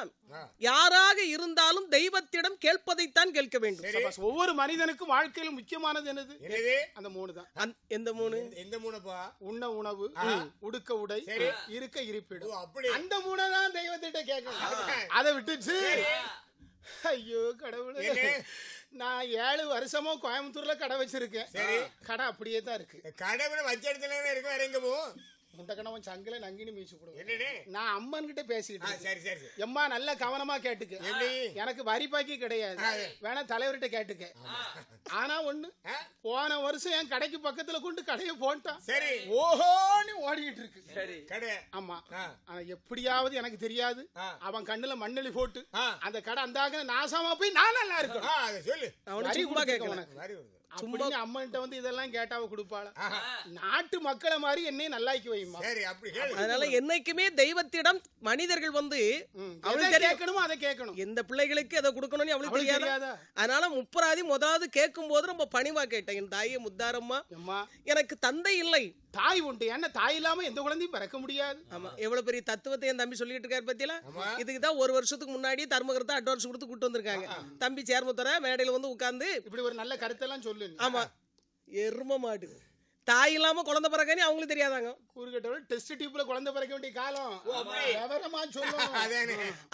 யாராக இருந்தாலும் தெய்வத்திடம் கேட்பதைத்தான் கேட்க வேண்டும். ஒவ்வொரு மனிதனுக்கும் வாழ்க்கையில் முக்கியமானது என்னது? அந்த 3 தான். எந்த 3? எந்த 3பா? உண்ண உணவு, உடுக்க உடை, இருக்க இருப்பிடம். அந்த 3 தான் தெய்வத்திட்ட கேட்கணும். அதை விட்டுச்சு ஐயோ கடவுளே, நான் 7 வருஷமா கோயம்புத்தூர்ல கடை வச்சிருக்கேன். கடை அப்படியே தான் இருக்கு. கடை வச்ச இடத்துல இருக்கு. வேற எங்க போ? முண்டக்கணவன் சங்கில நங்கினி மீச்சு கொடுங்க. நான் அம்மன் கிட்ட பேசிக்கிட்டு எம்மா நல்ல கவனமா கேட்டுக்க. எனக்கு வரி பாக்கி கிடையாது, வேணா தலைவர்கிட்ட கேட்டுக்க. ஆனா ஒண்ணு, போன வருஷம் என் கடைக்கு பக்கத்துல கொண்டு கடையை போட்டான். சரி ஓஹோன்னு ஓடிக்கிட்டு இருக்கு கடை. ஆமா, ஆனா எப்படியாவது எனக்கு தெரியாது அவன் கண்ணுல மண்ணெளி போட்டு அந்த கடை அந்தாங்க நாசமா போய் நான் நல்லா இருக்கேன். அம்மன்ட்ட வந்து இதெல்லாம் கேட்டாவ கொடுப்பாள. நாட்டு மக்களை மாதிரி என்னை நல்லாக்கி வைமா. அதனால என்னைக்குமே தெய்வத்திடம் மனிதர்கள் வந்து அவளுக்கு கேட்கணுமோ அதை கேட்கணும். எந்த பிள்ளைகளுக்கு அதை கொடுக்கணும்னு அவளுக்கு தெரியாதா? அதனால முப்பராதி முதலாவது கேட்கும் போது ரொம்ப பணிவா கேட்டேன். என் தாயே முத்தாரம்மா, எனக்கு தந்தை இல்லை, தாய் உண்டு. ஏன்னா தாய் இல்லாம எந்த குழந்தையும் பிறக்க முடியாது. ஆமா, எவ்வளவு பெரிய தத்துவத்தை என் தம்பி சொல்லிட்டு இருக்காரு பத்தியில. இதுக்குதான் 1 வருஷத்துக்கு முன்னாடி தர்மகரத்தை அட்வான்ஸ் கொடுத்து கூட்டு வந்திருக்காங்க. தம்பி சேர்முத்தர மேடையில வந்து உட்கார்ந்து இப்படி ஒரு நல்ல கருத்தெல்லாம் சொல்லு. ஆமா, எரும மாடு தாய் இல்லாம குழந்தை பிறக்கன்னு அவங்களுக்கு தெரியாதாங்க. கூறுகட்டவள் டெஸ்ட் டியூப்ல குழந்தை பிறக்க வேண்டிய காலம்.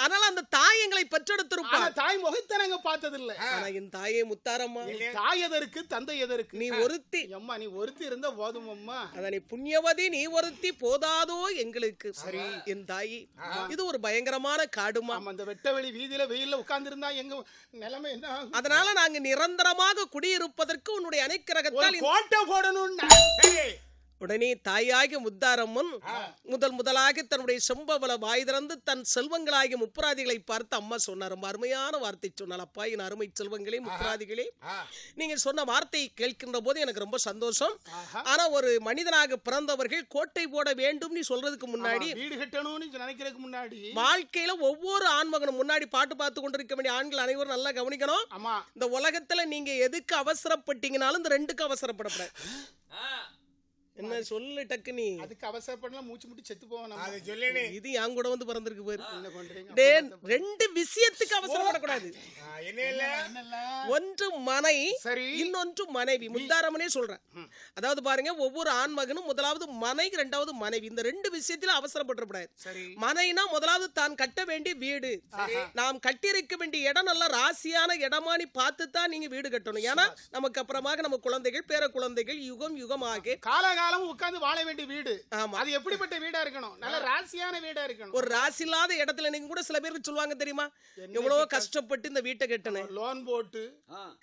அதனால அந்த தாய் எங்களை பெற்றெடுத்திருப்பா. தாய் முகத்தை நாங்க பார்த்தது இல்ல. ஆனா என் தாயே முத்தாரம்மா, தாய் எதற்கு தந்தை எதற்கு? நீ ஒருத்தி. அம்மா நீ ஒருத்தி இருந்தா போதும் அம்மா. அதான் புண்ணியவதி நீ ஒருத்தி போதாதோ எங்களுக்கு. சரி என் தாயி, இது ஒரு பயங்கரமான காடுமா. அந்த வெட்டவெளி வீதியில வெயில்ல உட்கார்ந்து இருந்தா எங்க நிலைமை என்ன? அதனால நாங்க நிரந்தரமாக குடியிருப்பதற்கு உன்னுடைய அனைக்கிரகத்தால் கோட்டை போடணும். உடனே தாயாகிய முத்தாரம்மன் முதலாக தன்னுடைய செம்பவள வாய் திறந்து தன் செல்வங்களாகிய முப்பராதிகளை பார்த்து அம்மா சொன்னார். ரொம்ப அருமையான வார்த்தை சொன்னார். அப்பா, என் அருமை செல்வங்களே, முப்பராதிகளே, நீங்க சொன்ன வார்த்தையை கேட்கின்ற போது எனக்கு ரொம்ப சந்தோஷம். ஆனா ஒரு மனிதனாக பிறந்தவர்கள் கோட்டை போட வேண்டும் நீ சொல்றதுக்கு முன்னாடி, வீடு கட்டணும்னு நினைக்கிறதுக்கு முன்னாடி, வாழ்க்கையில ஒவ்வொரு ஆண்மகனும் முன்னாடி பாட்டு பார்த்து கொண்டிருக்க வேண்டிய ஆண்கள் அனைவரும் நல்லா கவனிக்கணும். இந்த உலகத்துல நீங்க எதுக்கு அவசரப்பட்டீங்கனாலும் இந்த 2க்கு அவசரப்படக்கூடாது. என்ன சொல்லு டக்கு, நீ அதுக்கு அவசரப்படலாம் மூச்சு முட்டி செத்து போவான். அது சொல்லனே. இது என் கூட வந்து பிறந்திருக்கு பாரு. என்ன பண்றீங்க? 2 விஷயத்துக்கு அவசரப்படக்கூடாது. என்ன இல்ல, ஒன்று மனை, இன்னொன்று மனைவி. முத்தாரம்மனே சொல்றேன். அதாவது பாருங்க, ஒவ்வொரு ஆண்மகனும் முதலாவது மனை, 2வது மனைவி. இந்த 2 விஷயத்துல அவசரப்படக்கூடாது. மனைனா முதலாவது தான் கட்ட வேண்டிய வீடு, நாம் கட்டியிருக்க வேண்டிய இடம் நல்ல ராசியான இடமானி பார்த்து தான் நீங்க வீடு கட்டணும். ஏன்னா நமக்கு அப்புறமாக நம்ம குழந்தைகள், பேர குழந்தைகள் யுகம் யுகமாக காலகாலம் உட்கார்ந்து வாழ வேண்டிய வீடு. அது எப்படிப்பட்ட வீடா இருக்கணும்? நல்ல ராசியான வீடா இருக்கணும். ஒரு ராசி இல்லாத இடத்துல நீங்க கூட சில பேருக்கு சொல்லுவாங்க தெரியுமா, எவ்வளவு கஷ்டப்பட்டு இந்த வீட்டை கட்டணும், லோன் போட்டு,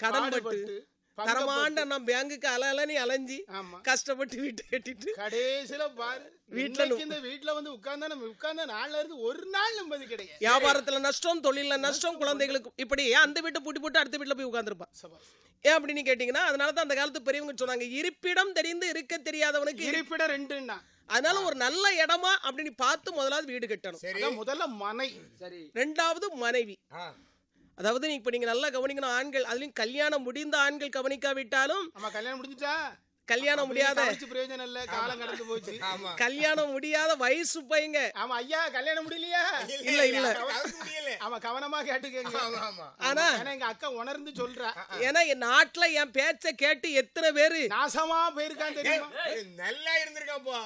கடன் பட்டு, தரமாண்ட நான் பேங்குக்கு அலனி அலைஞ்சி ஆமா கஷ்டப்பட்டு வீட்டை கட்டிட்டு கடைசியில பாரு வீட்டுல இந்த வீட்டுல வந்து உட்கார்ந்தா நாள்ல இருந்து ஒரு நாள் நிம்மதி கிடையாது. வியாபாரத்துல நஷ்டம், தொழில நஷ்டம், குழந்தைகளுக்கு இப்படி அந்த வீட்டை பூட்டி போட்டு அடுத்த வீட்டுல போய் உட்கார்ந்துருப்பான். ஏன் அப்படின்னு கேட்டீங்கன்னா, அதனாலதான் அந்த காலத்து பெரியவங்க சொன்னாங்க, இருப்பிடம் தெரிந்து இருக்க தெரியாதவனுக்கு இருப்பிடம் ரெண்டுன்னா. அதனால ஒரு நல்ல இடமா அப்படின்னு பார்த்து முதலாவது வீடு கட்டணும். முதல்ல மனை, ரெண்டாவது மனைவி. அதாவது இப்ப நீங்க நல்லா கவனிக்கணும், ஆண்கள் அதுலயும் கல்யாணம் முடிந்த ஆண்கள் கவனிக்காவிட்டாலும், கல்யாணம் முடிஞ்சுட்டா கல்யாணம் முடியாத பிரயோஜனம் இல்ல, காலம் கடந்து போச்சு. கல்யாணம் முடியாத வயசு பையங்க. ஆமா ஐயா, கல்யாணம் முடியலையா? இல்ல இல்ல, ஆமா கவனமா கேட்டுக்கங்க. ஆனா எங்க அக்கா உணர்ந்து சொல்றா, ஏன்னா என் நாட்டுல என் பேச்ச கேட்டு எத்தனை பேரு நாசமா போயிருக்கான் தெரியுமா? நல்லா இருந்திருக்காப்பா.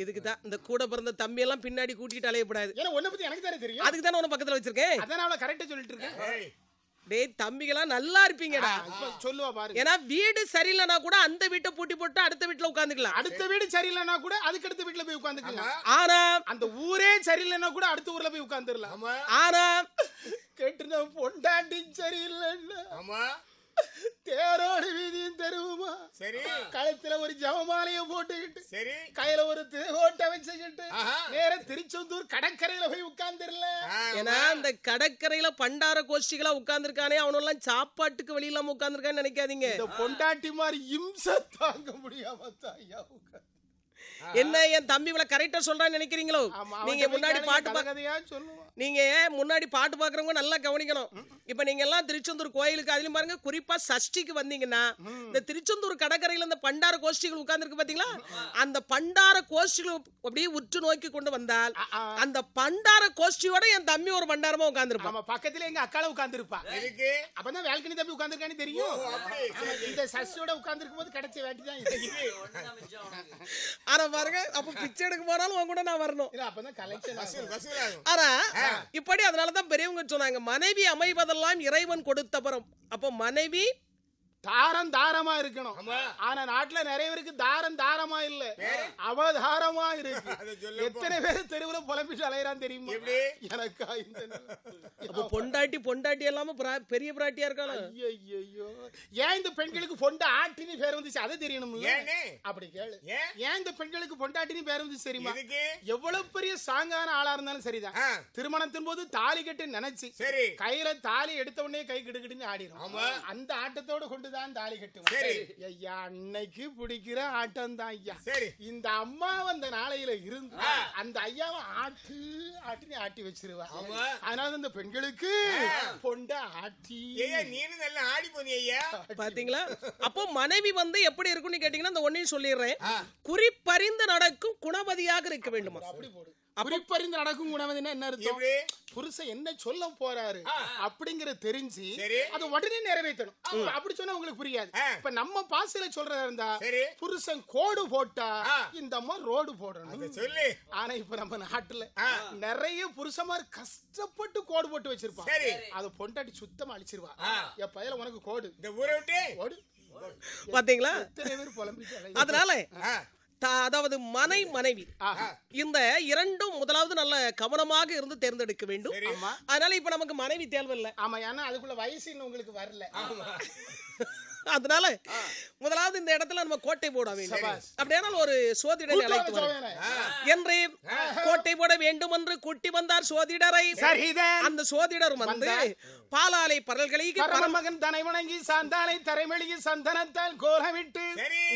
இதுக்குதான் இந்த கூட பிறந்த தம்பி எல்லாம் பின்னாடி கூட்டிட்டு அலையப்படாது. ஏன்னா உன்னை பத்தி எனக்கு தானே தெரியும், அதுக்கு தானே உன்னை பக்கத்துல வச்சிருக்கேன். அதான் அவளை கரெக்டா சொல்லிட்டு இருக்கேன். டேய் தம்பிகளா நல்லா இருப்பீங்கடா, சொல்லுவா பாருங்க. ஏன்னா வீடு சரியில்லைனா கூட அந்த வீட்டை பூட்டி போட்டு அடுத்த வீட்டுல உட்காந்துக்கலாம். அடுத்த வீடு சரியில்லைனா கூட அதுக்கு அடுத்த வீட்டுல போய் உட்காந்துக்கலாம். ஆனா அந்த ஊரே சரியில்லைனா கூட அடுத்த ஊர்ல போய் உட்காந்துடலாம். ஆனா கேட்டு பொண்டாட்டி சரியில்லைன்னு தேரோடு வீதியும் தருவுமா, சரி கழுத்துல ஒரு ஜவமாலைய போட்டுக்கிட்டு, சரி கையில ஒரு தேகோட்டை வச்சுக்கிட்டு நேர திருச்செந்தூர் கடற்கரையில போய் உட்கார்ந்துடல. ஏன்னா அந்த கடற்கரையில பண்டார கோஷ்டிகளா உட்கார்ந்துருக்கானே, அவனெல்லாம் சாப்பாட்டுக்கு வழி இல்லாம உட்கார்ந்துருக்கான்னு நினைக்காதீங்க. இந்த பொண்டாட்டி மாதிரி இம்சை தாங்க முடியாம ஐயா என்ன என் தம்பி இவ்வளவு கரெக்டா சொல்றான்னு நினைக்கிறீங்களோ? நீங்க முன்னாடி பாட்டு பாக்குறவங்க நல்லா கவனிக்கணும். இப்ப நீங்க எல்லாம் திருச்செந்தூர் கோயிலுக்கு அதுலயும் பாருங்க, குறிப்பா சஷ்டிக்கு வந்தீங்கன்னா இந்த திருச்செந்தூர் கடற்கரையில இந்த பண்டார கோஷ்டிகள் உட்கார்ந்துருக்கு பாத்தீங்களா, அந்த பண்டார கோஷ்டிகள் அப்படியே உற்று நோக்கி கொண்டு வந்தால் அந்த பண்டார கோஷ்டியோட என் தம்பி ஒரு பண்டாரமா உட்கார்ந்துருப்பான். பக்கத்துல எங்க அக்கால உட்கார்ந்துருப்பா. அப்பதான் வேல்கனி தம்பி உட்கார்ந்துருக்கான்னு தெரியும். இந்த சஷ்டியோட உட்கார்ந்துருக்கும் போது கிடைச்ச வேட்டி தான் இது. ஆனா பாருங்க, அப்ப பிச்சை எடுக்க போனாலும் உன் கூட நான் வரணும். ஆனா இப்படி அதனாலதான் பெரியவங்க சொன்னாங்க, மனைவி அமைவதெல்லாம் இறைவன் கொடுத்த வரம். அப்ப மனைவி தாரம் தாரமா இருக்கணும். ஆனா நாட்டுல நிறைய பேருக்கு தாரம் தாரமா இல்ல, அவதாரமா இருக்கு. எத்தனை பேர் தெருவுல புலம்பிட்டு அலையறான் தெரியுமா? எனக்கா இந்த பொண்டாட்டி பொண்டாட்டி எல்லாம பெரிய பிராட்டியா இருக்காங்க. ஐயோ, ஏன் இந்த பெண்களுக்கு பொண்டா ஆட்டினு பேர் வந்துச்சு அதை தெரியணும்ல? அப்படி கேளு, ஏன் இந்த பெண்களுக்கு பொண்டாட்டினு பேர் வந்துச்சு தெரியுமா? எவ்வளவு பெரிய சாங்கான ஆளா இருந்தாலும் சரிதான், திருமணத்தின் போது தாலி கட்டி நினைச்சு கையில தாலி எடுத்த உடனே கை கிடுகிடுன்னு ஆடிடும். அந்த ஆட்டத்தோட கொண்டு தாலி கட்டுவோம். ஐயா அன்னைக்கு பிடிக்கிற ஆட்டம் தான் ஐயா. இந்த அம்மா அந்த நாளையில இருந்து அந்த ஐயாவை ஆட்டி வச்சிருவா. அதனால இந்த பெண்களுக்கு பொண்டா ஆட்டி நீனு நல்லா ஆடி போனி ஐயா. பாத்தீங்களா? அப்போ மனைவி வந்து எப்படி இருக்கும்னு கேட்டீங்கன்னா, இந்த ஒன்னையும் சொல்லிடுறேன், குறிப்பறிந்து நடக்கும் குணவதியாக இருக்க வேண்டுமா? அப்படி போடு. குறிப்பறிந்து நடக்கும் குணவதினா என்ன அர்த்தம்? புருஷன் என்ன சொல்ல போறாரு அப்படிங்கறது தெரிஞ்சு அதை உடனே நிறைவேற்றணும். அப்படி சொன்னா உங்களுக்கு புரியாது. இப்ப நம்ம பாசையில சொல்றதா இருந்தா, புருஷன் கோடு போட்டா இந்த அம்மா ரோடு போடணும் சொல்லி. ஆனா இப்ப நம்ம நாட்டுல நிறைய புருஷமார் கஷ்டப்பட்டு கோடு போட்டு வச்சிருப்பான். அதை பொண்டாட்டி சுத்தமா அழிச்சிருவா. என் பையல உனக்கு கோடு, இந்த ஊரை விட்டு ஓடு. பாத்தீங்களா? எத்தனை பேர் புலம்பிட்டு. அதனால அதாவது மனைவி இந்த இரண்டும் முதலாவது நல்ல கவனமாக இருந்து தேர்ந்தெடுக்க வேண்டும். அதனால இப்ப நமக்கு மனைவி தேவையில்லை. ஆமா, ஏன்னா அதுக்குள்ள வயசு இன்னும் உங்களுக்கு வரல. அதனால முதலாவது இந்த இடத்துல நம்ம கோட்டை போட வேண்டும். அப்படியானால் ஒரு சோதிடரை அழைத்து என்று கோட்டை போட வேண்டும் என்று கூட்டி வந்தார் சோதிடரை. அந்த சோதிடர் வந்து பாலாலை பரல்களை பரமகன் தனை வணங்கி சாந்தானை தரைமெழுகி சந்தனத்தால் கோலமிட்டு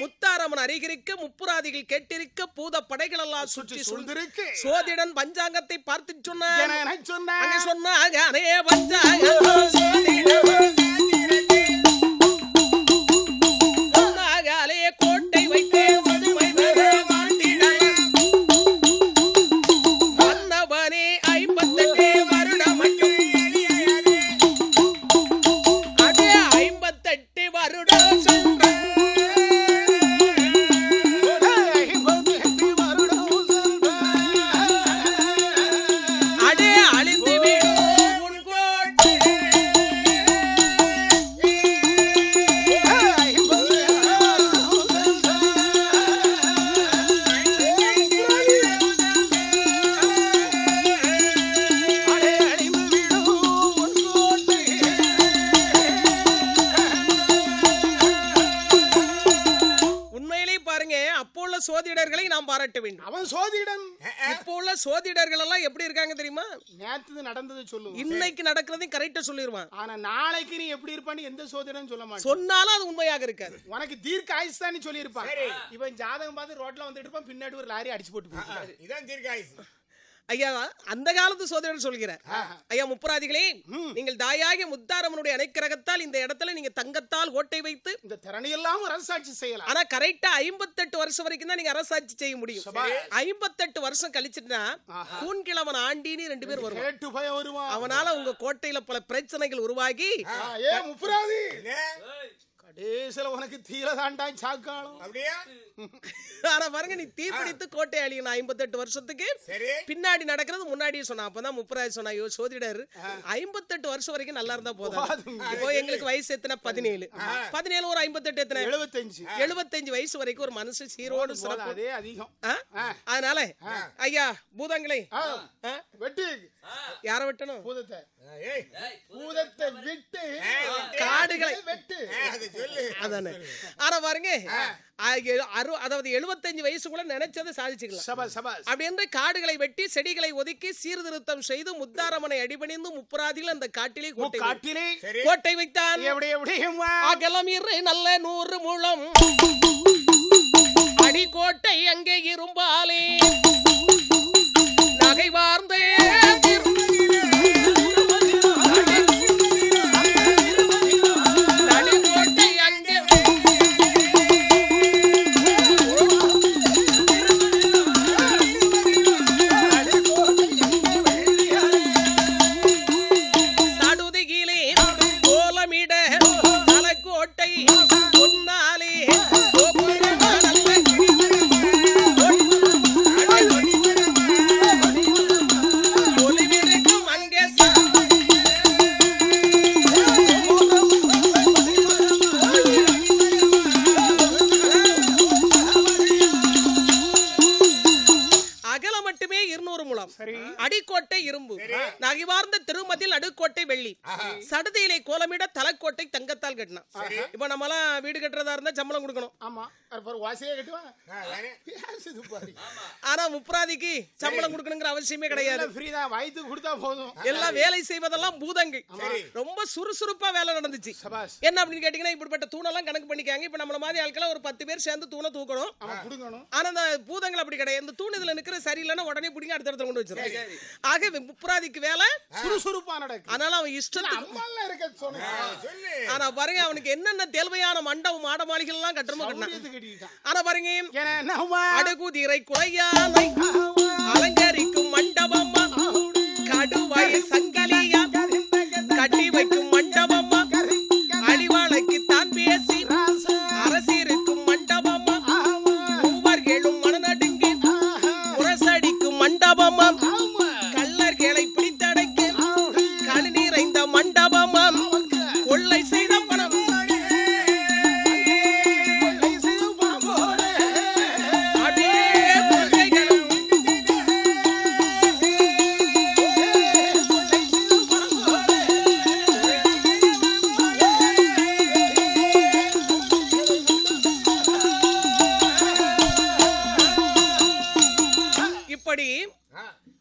முத்தாரமன் அருகிருக்க முப்புராதிகள் கேட்டிருக்க பூத படைகள் எல்லாம் சுற்றி சூழ்ந்திருக்கு. சோதிடன் பஞ்சாங்கத்தை பார்த்து சொன்னாங்க, கோட்டை வைத்து வந்தவனே 58 வருடம், அதே 58 வருடம் அடே அழிந்து நாம் பாராட்ட வேண்டும். அவன் சோதிடன். இப்போ உள்ள சோதிடர்கள் எல்லாம் எப்படி இருக்காங்க தெரியுமா? நேத்து நடந்தது சொல்லுவான், இன்னைக்கு நடக்கிறதையும் கரெக்டா சொல்லிடுவான். ஆனா நாளைக்கு நீ எப்படி இருப்பான்னு எந்த சோதிடன் சொல்ல மாட்டான். சொன்னாலும் அது உண்மையாக இருக்காது. உனக்கு தீர்க்க ஆயுசு தான் சொல்லி இருப்பான். இவன் ஜாதகம் பார்த்து ரோட்ல வந்துட்டு இருப்பான், பின்னாடி ஒரு லாரி அடிச்சு போட்டு போயிடுவான். இதான் தீர்க்காயுசு. ஐயா அந்த காலத்து சோதரர் சொல்கிறார். ஐயா முப்பராதிகளே, நீங்கள் தாயாகிய முத்தாரம்மனுடைய அணைக்கிரகத்தால் இந்த இடத்துல நீங்க தங்கத்தால் கோட்டை வைத்து இந்த தரணி எல்லாம் அரசாட்சி செய்யலாம். ஆனா கரெக்டா 58 வருஷம் வரைக்கும் தான் நீங்க அரசாட்சி செய்ய முடியும். 58 வருஷம் கழிச்சுட்டா கூன்கிழவன் ஆண்டின்னு 2 பேர் வருவான். கேட்டு பயம் வருவான். அவனால உங்க கோட்டையில பல பிரச்சனைகள் உருவாகி ஏ முப்புராதி கடைசில உனக்கு தீரதாண்டா சாக்காலம். அப்படியே ஆனா பாருங்க, நீ தீப்பிடித்து கோட்டை அழியணும் 58 வருஷத்துக்கு பின்னாடி நடக்கிறது முன்னாடியே சொன்னா. அப்பதான் முப்பராஜ் சொன்னா, ஐயோ சோதிடர் 58 வருஷம் வரைக்கும் நல்லா இருந்தா போதும். இப்போ எங்களுக்கு வயசு எத்தனை? 17 ஒரு 58 எத்தனை? 75 வயசு வரைக்கும் ஒரு மனுஷன் சீரோடு சிறப்பு. அதே அதிகம். அதனால ஐயா பூதங்களே, வெட்டு. யார வெட்டணும்? பூதத்தை. பூதத்தை விட்டு காடுகளை வெட்டு. அதானே. ஆனா பாருங்க, அதாவது 75 வயசுக்குள்ள நினைச்சதை சாதிச்சுக்கலாம். அப்படி என்று காடுகளை வெட்டி செடிகளை ஒதுக்கி சீர்திருத்தம் செய்து முத்தாரம்மனை அடிபணிந்து முப்புராதிகள் அந்த காட்டிலே கோட்டை வைத்தான். அகலம் நல்ல 100 முழம் அடிக்கோட்டை அங்கே இரும்பாலே நகை வார்ந்த அடிக்கோட்டை இரும்பு, நகைவார்ந்த திருமதில் அடுக்கோட்டை வெள்ளி, சடுதியிலே கோலமிட தலைக்கோட்டை தங்கத்தால் கட்டினா. இப்ப நம்ம எல்லாம் வீடு கட்டுறதா இருந்தா சம்பளம் கொடுக்கணும். ஆனா முப்பராதிக்கு சம்பளம் கொடுக்கணுங்கிற அவசியமே கிடையாது. எல்லாம் வேலை செய்வதெல்லாம் பூதங்கள். ரொம்ப சுறுசுறுப்பா வேலை நடந்துச்சு. என்ன அப்படின்னு கேட்டீங்கன்னா, இப்படிப்பட்ட தூணெல்லாம் கணக்கு பண்ணிக்காங்க. இப்ப நம்மள மாதிரி ஆட்கள ஒரு 10 பேர் சேர்ந்து தூணை தூக்கணும். ஆனா அந்த பூதங்கள் அப்படி கிடையாது. இந்த தூண் இதுல நிக்கிற சரியில்லைன்னா உடனே பிடிங்க அடுத்த இடத்துல கொண்டு வச்சிருக்காங்க. ஆக முப்பராதிக்கு வேலை சுறுசுறுப்பா நடக்கும். அதனால அவன் இஷ்டத்துக்கு. ஆனா பாருங்க, அவனுக்கு என்னென்ன தேவையான மண்டபம் மாட மாளிகள் எல்லாம் கட்டணுமோ கட்டினான். ஆனா பாருங்க, அடுகுதிரை குறையானை அலங்கரிக்கும் மண்டபம், கடுவாய் சங்கிலியா கட்டி வைக்கும் மண்டபம், அடிவாளைக்கு தான் பேசி அரசிருக்கும் மண்டபம், மூவர்களும் மனநடுங்கி முரசடிக்கும் மண்டபம், கள்ளர்களை பிடித்தடைக்க களி நிறைந்த மண்டபம், கொள்ளை செய்த பணம்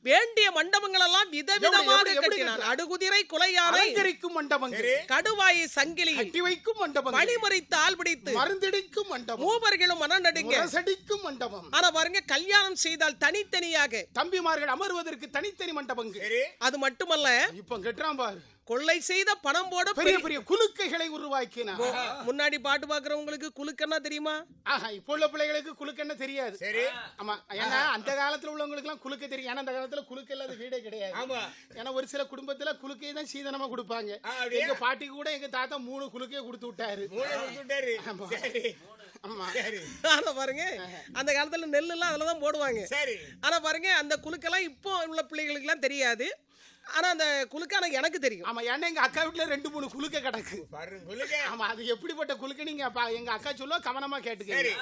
வேண்டிய மண்டபங்கள் எல்லாம் விதவிதமாக கட்டினான். அடுகுதிரை குலையானை அலங்கரிக்கும் மண்டபங்கள், கடுவாயை சங்கிலி கட்டி வைக்கும் மண்டபம், வழிமறித்து ஆள் பிடித்து மருந்தடிக்கும் மண்டபம், மூவர்களும் மனநடுங்க முரசடிக்கும் மண்டபம். ஆனா பாருங்க, கல்யாணம் செய்தால் தனித்தனியாக தம்பிமார்கள் அமர்வதற்கு தனித்தனி மண்டபங்கள். அது மட்டுமல்ல, இப்ப கெட்டுறான் பாரு, கொள்ளை செய்த பணம் போட பெரிய பெரிய குலுக்கைகளை உருவாக்கினார். முன்னாடி பாட்டு பாக்குறவங்களுக்கு குலுக்கன்னா தெரியுமா? இப்போ உள்ள பிள்ளைகளுக்கு குலுக்கன்னா தெரியாது. சரி, ஆமா. ஏன்னா அந்த காலத்துல உள்ளவங்களுக்கு எல்லாம் குலுக்க தெரியும். ஏன்னா அந்த காலத்துல குலுக்க இல்லாத வீடே கிடையாது. ஏன்னா ஒரு சில குடும்பத்துல குலுக்கை தான் சீதனமா கொடுப்பாங்க. எங்க பாட்டிக்கு கூட எங்க தாத்தா 3 குலுக்கையை கொடுத்து விட்டாரு. ஆனா பாருங்க, அந்த காலத்துல நெல் எல்லாம் அதுலதான் போடுவாங்க. ஆனா பாருங்க, அந்த குலுக்கெல்லாம் இப்போ உள்ள பிள்ளைகளுக்கு எல்லாம் தெரியாது. ஆனா அந்த குலுக்கான எனக்கு தெரியும். ஆமா, ஏன்னா எங்க அக்கா வீட்டுல 2-3 குலுக்க கிடக்கு. ஆமா, அது எப்படிப்பட்ட குலுக்க நீங்க எங்க அக்கா சொல்லுவா, கவனமா கேட்டுக்கங்க.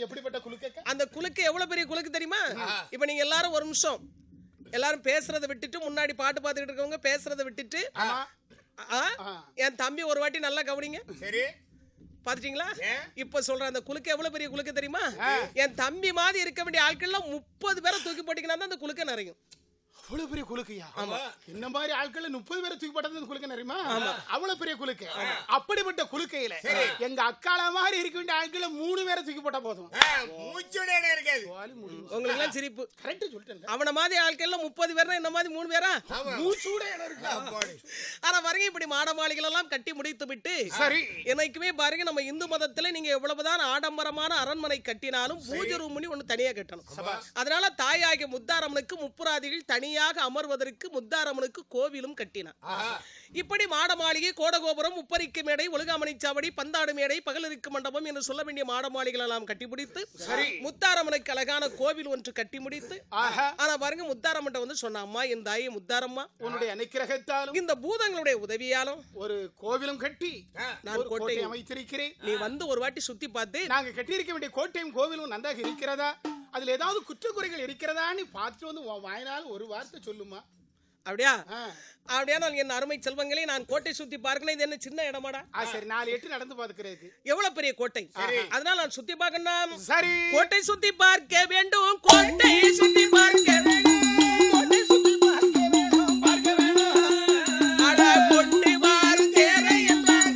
எப்படிப்பட்ட குலுக்க? அந்த குலுக்க எவ்வளவு பெரிய குலுக்கு தெரியுமா? இப்ப நீங்க எல்லாரும் ஒரு நிமிஷம் எல்லாரும் பேசுறதை விட்டுட்டு, முன்னாடி பாட்டு பார்த்துக்கிட்டு இருக்கவங்க பேசுறதை விட்டுட்டு, என் தம்பி ஒரு வாட்டி நல்லா கவனிங்க. சரி, பாத்துட்டீங்களா? இப்ப சொல்ற அந்த குலுக்கு எவ்வளவு பெரிய குலுக்கு தெரியுமா? என் தம்பி மாதிரி இருக்க வேண்டிய ஆட்கள்ல 30 பேரை தூக்கி போட்டீங்கன்னா தான் அந்த குலுக்க நிறையும். அவ்வளவு பெரிய குலுக்கையா? இந்த மாதிரி ஆட்கள் 30 பேரை தூக்கி போட்டது குலுக்க நிறையுமா? அவ்வளவு பெரிய குலுக்கு. அப்படிப்பட்ட குலுக்கையில எங்க அக்கால மாதிரி இருக்க வேண்டிய ஆட்கள் 3 பேரை தூக்கி போட்டா போதும். உங்களுக்கு எல்லாம் சிரிப்பு. கரெக்ட் சொல்லிட்டேன். அவன மாதிரி ஆட்கள்ல 30 பேர்னா இந்த மாதிரி 3 பேரா? மூச்சூட இடம் இருக்கு. ஆனா பாருங்க, இப்படி மாடமாளிகள் எல்லாம் கட்டி முடித்து விட்டு சரி என்னைக்குமே பாருங்க, நம்ம இந்து மதத்துல நீங்க எவ்வளவுதான் ஆடம்பரமான அரண்மனை கட்டினாலும் பூஜை ரூம் ஒண்ணு தனியா கட்டணும். அதனால தாயாகிய முத்தாரம்மனுக்கு முப்புராதிகள் தனியாக அமர்வதற்கு முத்தாரம்மனுக்கு கோவிலும் கட்டினார். இப்படி மாடமாளிகை, கோடகோபுரம், முப்பரிக்கு மேடை, ஒழுகாமணிச்சாவடி, பந்தாடு மேடை, பகலிருக்கு மண்டபம் என்று சொல்ல வேண்டிய மாடமாளிகள் எல்லாம் கட்டி முடித்து முத்தாரம்மனுக்கு அழகான கோவில் ஒன்று கட்டி முடித்து, ஆனா பாருங்க முத்தாரம்மன் வந்து சொன்ன, அம்மா என் தாயே முத்தாரம்மா, உன்னுடைய அனுக்கிரகத்தாலும் இந்த பூதங்களுடைய உதவியாலும் ஒரு கோவிலும் கட்டி நான் கோட்டை அமைத்திருக்கிறேன். நீ வந்து ஒரு வாட்டி சுத்தி பார்த்து நாங்க கட்டியிருக்க வேண்டிய கோட்டையும் கோவிலும் நன்றாக இருக்கிறதா, அதுல ஏதாவது குற்றக்குறைகள் இருக்கிறதான்னு பார்த்துட்டு வந்து வாயினால் ஒரு வார்த்தை சொல்லுமா? அப்படியா? அப்படியா? நான் என் அருமை செல்வங்களே, நான் கோட்டை சுத்தி பார்க்கணும். இது என்ன சின்ன இடமாடா? சரி, 4 8 நடந்து பார்க்கிறதுக்கு எவ்வளவு பெரிய கோட்டை. அதனால நான் சுத்தி பார்க்கணும். சரி, கோட்டை சுத்தி பார்க்க வேண்டும், கோட்டை சுத்தி பார்க்க வேண்டும், கோட்டை சுத்தி பார்க்க வேண்டும், பார்க்க வேண்டும். அட கொண்டு வாரு தேரை என்றார்,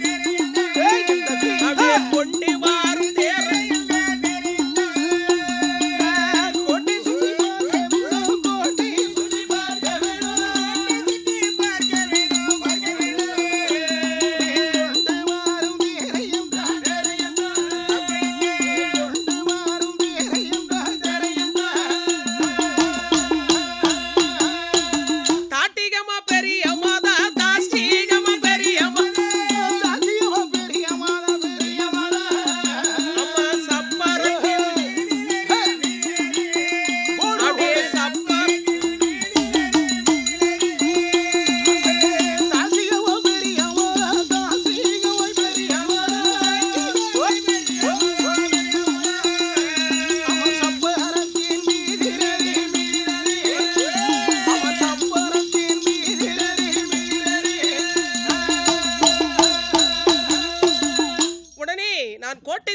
அப்படியே கொண்டு வாரு தேரை என்றார். கோட்டை சுத்தி பார்க்க வேண்டும், கோட்டை சுத்தி பார்க்க வேண்டும்,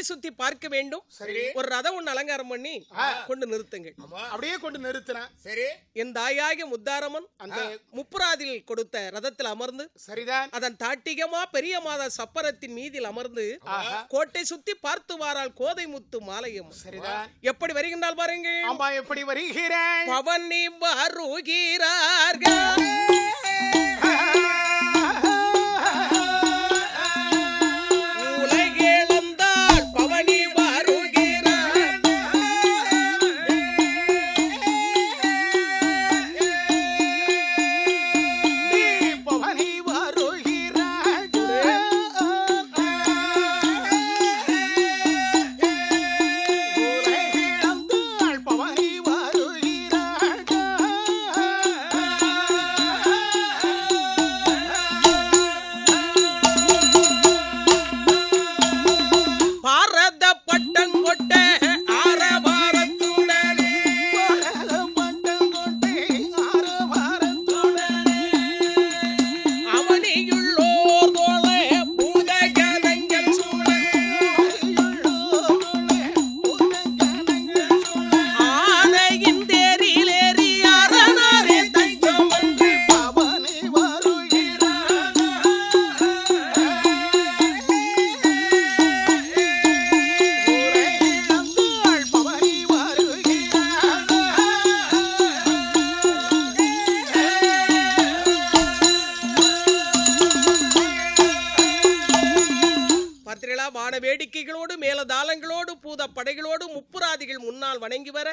சுத்தி பார்க்க வேண்டும். ஒரு ரதம் ஒன்று அலங்காரம் பண்ணி கொண்டு நிறுத்துங்கள். அப்படியே கொண்டு நிறுத்தினேன். சரி, என் தாயாகிய முத்தாரம்மன் அந்த முப்புராதில் கொடுத்த ரதத்தில் அமர்ந்து, சரிதான், அதன் தாட்டிகமா பெரிய மாதா சப்பரத்தின் மீதில் அமர்ந்து கோட்டை சுத்தி பார்த்து வாரால் கோதை முத்து மாலையம். சரிதான், எப்படி வருகின்றால் பாருங்க. அம்மா எப்படி வருகிறேன்? பவனி வருகிறார்கள், வேடிக்கைகளோடு மேலதாளங்களோடு பூத படைகளோடு முப்புராதிகள் முன்னால் வணங்கி வர,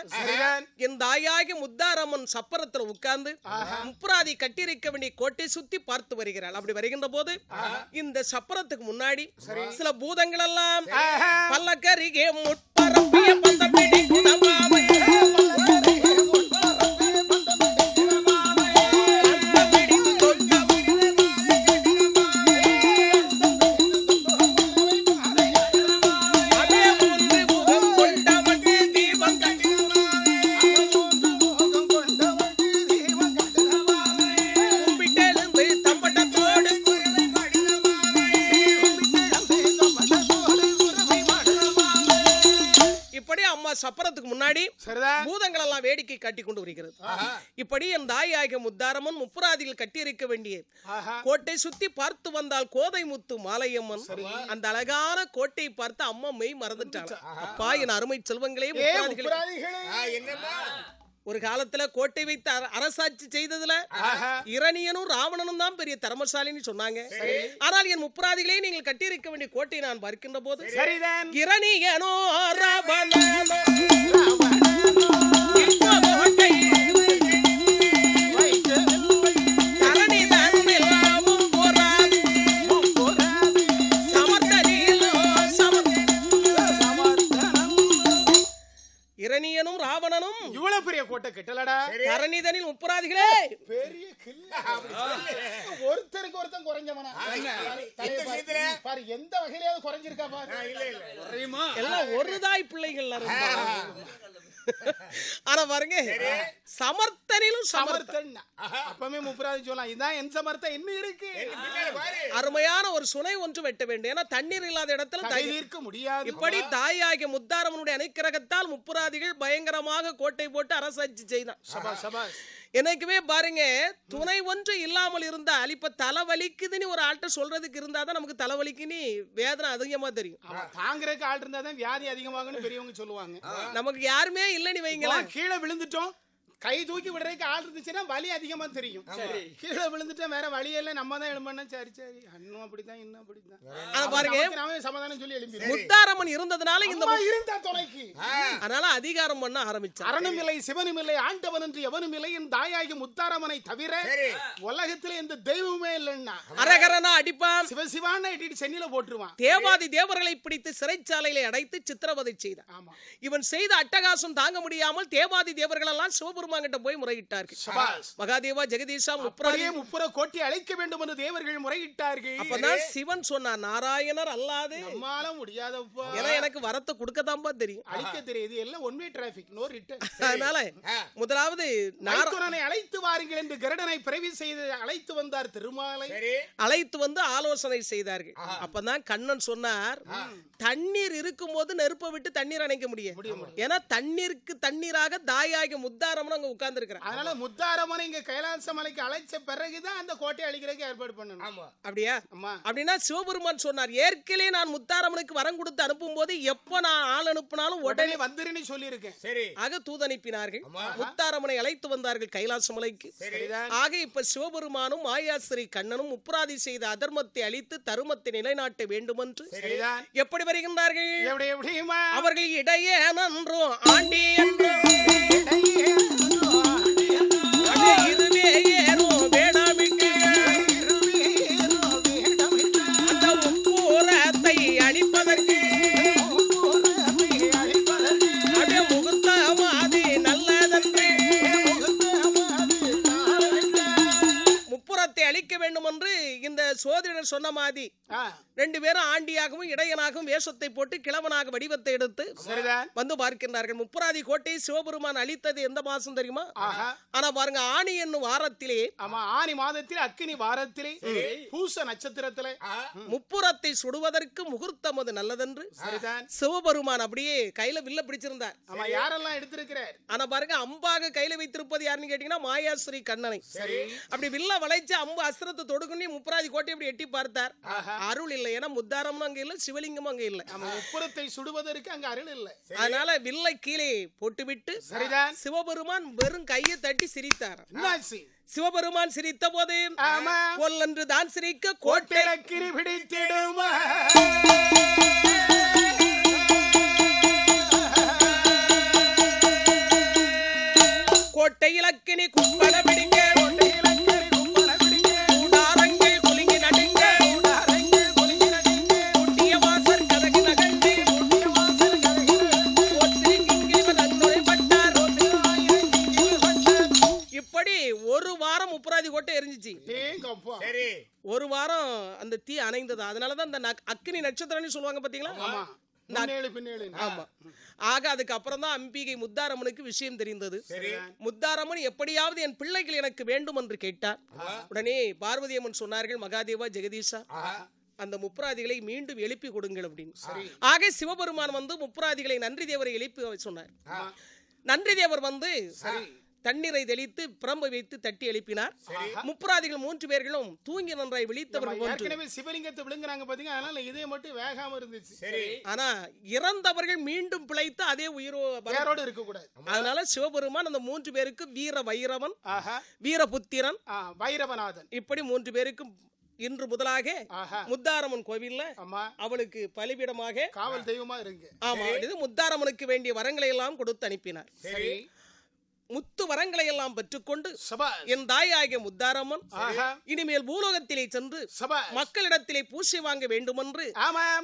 என் தாயாகி முத்தாரம்மன் சப்பரத்தில் உட்கார்ந்து முப்புராதி கட்டியிருக்க வேண்டிய கோட்டை சுத்தி பார்த்து வருகிறாள். அப்படி வருகின்ற போது இந்த சப்பரத்துக்கு முன்னாடி சில பூதங்கள் எல்லாம் பல்லக்கரிகே முட்பரப்பிய பந்தபிடி குணமாவை பூதங்கள் எல்லாம் வேடிக்கை காட்டி கொண்டு வருகிறது. இப்படி என் தாயாகிய முத்தாரம்மன் முப்புராதியில் கட்டியிருக்க வேண்டிய கோட்டை சுத்தி பார்த்து வந்தால் கோதை முத்து மாலையம்மன் அந்த அழகான கோட்டை பார்த்து அம்மா மெய் மறந்துட்டாங்க. அப்பா என் அருமை செல்வங்களே, என்னம்மா ஒரு காலத்துல கோட்டை வைத்து அரசாட்சி செய்ததுல இரணியனும் ராவணனும் தான் பெரிய தர்மசாலின்னு சொன்னாங்க. ஆனால் என் முப்புராதிகளே, நீங்கள் கட்டியிருக்க வேண்டிய கோட்டையை நான் பார்க்கின்ற போது இரணியனோ ராவணனோ இரணியனும் ராவணனும் இவ்வளவு பெரிய கோட்டை கட்டலடா. தரணிதனில் முப்புராதிகளே, பெரிய ஒருத்தருக்கு ஒருத்தன் குறைஞ்சவனா பாரு, எந்த வகையிலாவது குறைஞ்சிருக்கா பாரு. எல்லாம் ஒரு தாய் பிள்ளைகள். ஆனா பாருங்க, சமர்த்தனிலும் சமர்த்தன் அப்பவே முப்புராதி சொல்லலாம். இதான் என் சமர்த்தம் என்ன இருக்கு. அருமையான ஒரு சுனை ஒன்று வெட்ட வேண்டும். ஏன்னா தண்ணீர் இல்லாத இடத்துல தீர்க்க முடியாது. இப்படி தாயாகிய முத்தாரம்மனுடைய அனுக்கிரகத்தால் முப்புராதிகள் பயங்கரமாக கோட்டை போட்டு அரசாட்சி செய்தான். என்னைக்குமே பாருங்க, துணை ஒன்று இல்லாமல் இருந்தால் இப்ப தலைவலிக்குதுன்னு ஒரு ஆள்கிட்ட சொல்றதுக்கு இருந்தாதான் நமக்கு தலைவலிக்குன்னு வேதனை அதிகமா தெரியும். தாங்கறதுக்கு ஆள் இருந்தாதான் வியாதி அதிகமாகும்னு பெரியவங்க சொல்லுவாங்க. நமக்கு யாருமே இல்லைன்னு வைங்களேன், கீழே விழுந்துட்டோம், கை தூக்கி விடுறதுக்கு ஆள் இருந்துச்சுன்னா வலி அதிகமா தெரியும். கீழே விழுந்துட்டா வேற வழியெல்லாம் நம்ம தான் எழும்பணும். சரி சரி, அண்ணும் அப்படித்தான், இன்னும் அப்படித்தான் பாருங்க, சமாதானம் சொல்லி எழுப்பி முத்தாரம்மன் இருந்ததுனால இந்த இருந்தா துணைக்கு, அதனால அதிகாரம் பண்ண ஆரம்பிச்சார். அரணும் இல்லை, சிவனும் இல்லை, ஆண்டவன் என்று எவனும் இல்லை, என் தாயாகி முத்தாரம்மனை தவிர உலகத்துல எந்த தெய்வமே இல்லைன்னா அரகரனா அடிப்பான், சிவசிவான்னு இட்டிட்டு சென்னில போட்டுருவான். தேவாதி தேவர்களை பிடித்து சிறைச்சாலையில அடைத்து சித்திரவதை செய்தான். இவன் செய்த அட்டகாசம் தாங்க முடியாமல் தேவாதி தேவர்கள் எல்லாம் சிவபெருமான் கிட்ட போய் முறையிட்டார்கள். மகாதேவா ஜெகதீஷா முப்புர கோட்டி அழைக்க வேண்டும் என்று தேவர்கள் முறையிட்டார்கள். அப்பதான் சிவன் சொன்னார், நாராயணர் அல்லாது நம்மால முடியாதப்பா, ஏன்னா எனக்கு வரத்தை கொடுக்கத்தான்பா தெரியும், அழிக்க தெரியுது. எல்லாம் one way traffic, no return. அதனால முதலாவது நாராயணனை அழைத்து வாருங்கள் என்று கருடனை பிறவி செய்து அழைத்து வந்தார் திருமாலை. அழைத்து வந்து ஆலோசனை செய்தார்கள். அப்பதான் கண்ணன் சொன்னார், தண்ணீர் இருக்கும் போது நெருப்பை விட்டு தண்ணீர் அணைக்க முடியும். ஏன்னா தண்ணீருக்கு தண்ணீராக தாயாகி முத்தாரம்மன் அங்க உட்கார்ந்து இருக்கிறார். அதனால முத்தாரம்மனை இங்க கைலாச மலைக்கு அழைச்ச பிறகுதான் அந்த கோட்டை அழிக்கிறதுக்கு ஏற்பாடு பண்ணணும். அப்படியா? அப்படின்னா சிவபெருமான் சொன்னார், ஏற்கனவே நான் முத்தாரம்மனுக்கு வரம் கொடுத்து அனுப்பும் போது எப்ப நான் ஆள் அனுப்பினாலும் உடனே வந்துருன்னு சொல்லி இருக்கேன். ஆக தூது அனுப்பினார்கள். முத்தாரம்மனை அழைத்து வந்தார்கள் கைலாச மலைக்கு. ஆக இப்ப சிவபெருமானும் மாயாஸ்ரீ கண்ணனும் முப்புராதி செய்த அதர்மத்தை அழித்து தருமத்தை நிலைநாட்ட வேண்டும் என்று எப்படி வருகின்றார்கள்? அவர்கள் இடையே நன்றும் ஆண்டி என்றும் இருவே ஏறும் வேடாமிட்டு அந்த முப்பூரத்தை அழிப்பதற்கு அப்படியே முகூர்த்தமாதி நல்லதன்று முப்புறத்தை அழிக்க வேண்டும் என்று இந்த சோதரர் சொன்ன மாதிரி ரெண்டு பேரும் ஆண்டியாகவும் இடையனாகவும் வேஷத்தை போட்டு கிழவனாக வடிவத்தை எடுத்து வந்து பார்க்கின்றார்கள். முப்புராதி கோட்டை சிவபெருமான் அளித்தது எந்த மாசம் தெரியுமா? ஆனா பாருங்க, ஆணி என்னும் வாரத்திலே, ஆணி மாதத்திலே, அக்கினி வாரத்திலே, பூச நட்சத்திரத்திலே முப்புறத்தை சுடுவதற்கு முகூர்த்தம் அது நல்லதென்று சிவபெருமான் அப்படியே கையில வில்ல பிடிச்சிருந்தார். யாரெல்லாம் எடுத்திருக்கிறார்? ஆனா பாருங்க, அம்பாக கையில வைத்திருப்பது யாருன்னு கேட்டீங்கன்னா மாயாஸ்ரீ கண்ணனை. அப்படி வில்ல வளைச்சு அம்பு அஸ்திரத்தை தொடுக்குன்னு முப்புராதி கோட்டை அப்படி எட்டி பார்த்தார். அருள் இல்லை. ஏன்னா முத்தாரமும் அங்க இல்ல, சிவலிங்கமும் அங்க இல்ல. முப்புறத்தை சுடுவதற்கு அங்க அருள் இல்லை. அதனால வில்லை கீழே போட்டுவிட்டு சிவபெருமான் வெறும் கையை தட்டி சிரித்தார். சிவபெருமான் சிரித்த போது கொல்லன்று தான் சிரிக்க கோட்டை கிரி பிடித்திடுமா கோட்டை இலக்கினி கும்பல பிடிக்க ஒரு வாரம் அந்த தீ அணைந்தது. அதனாலதான் அந்த அக்னி நட்சத்திரம் சொல்லுவாங்க பாத்தீங்களா? ஆமா. ஆக அதுக்கு அப்புறம் தான் அம்பிகை முத்தாரம்மனுக்கு விஷயம் தெரிந்தது. முத்தாரம்மன் எப்படியாவது என் பிள்ளைகள் எனக்கு வேண்டும் என்று கேட்டார். உடனே பார்வதி அம்மன் சொன்னார்கள், மகாதேவா ஜெகதீஷா அந்த முப்புராதிகளை மீண்டும் எழுப்பி கொடுங்கள் அப்படின்னு. ஆக சிவபெருமான் வந்து முப்புராதிகளை நன்றி தேவரை எழுப்பி சொன்னார். நன்றி தேவர் வந்து தண்ணீரை தெளித்து பிரம்பை வைத்து தட்டி எழுப்பினார். முப்புராதிகள் 3 பேர்களும் தூங்கி நன்றாய் விழித்தவர்கள் ஏற்கனவே சிவலிங்கத்தை விழுங்குறாங்க பாத்தீங்க, அதனால இதே மட்டும் வேகாம இருந்துச்சு. ஆனா இறந்தவர்கள் மீண்டும் பிழைத்து அதே உயிரோடு இருக்க கூடாது. அதனால சிவபெருமான் அந்த 3 பேருக்கு வீர வைரவன், வீரபுத்திரன், வைரவநாதன் இப்படி 3 பேருக்கும் இன்று முதலாக முத்தாரம்மன் கோவில்ல அவளுக்கு பலிபீடமாக காவல் தெய்வமா இருங்க. ஆமா, இது முத்தாரம்மனுக்கு வேண்டிய வரங்களை எல்லாம் கொடுத்து அனுப்பினார். முத்து வரங்களை எல்லாம் பெற்றுக்கொண்டு என் தாயாகிய முத்தாரம்மன் இனிமேல் பூலோகத்திலே சென்று மக்களிடத்திலே பூசை வாங்க வேண்டும் என்று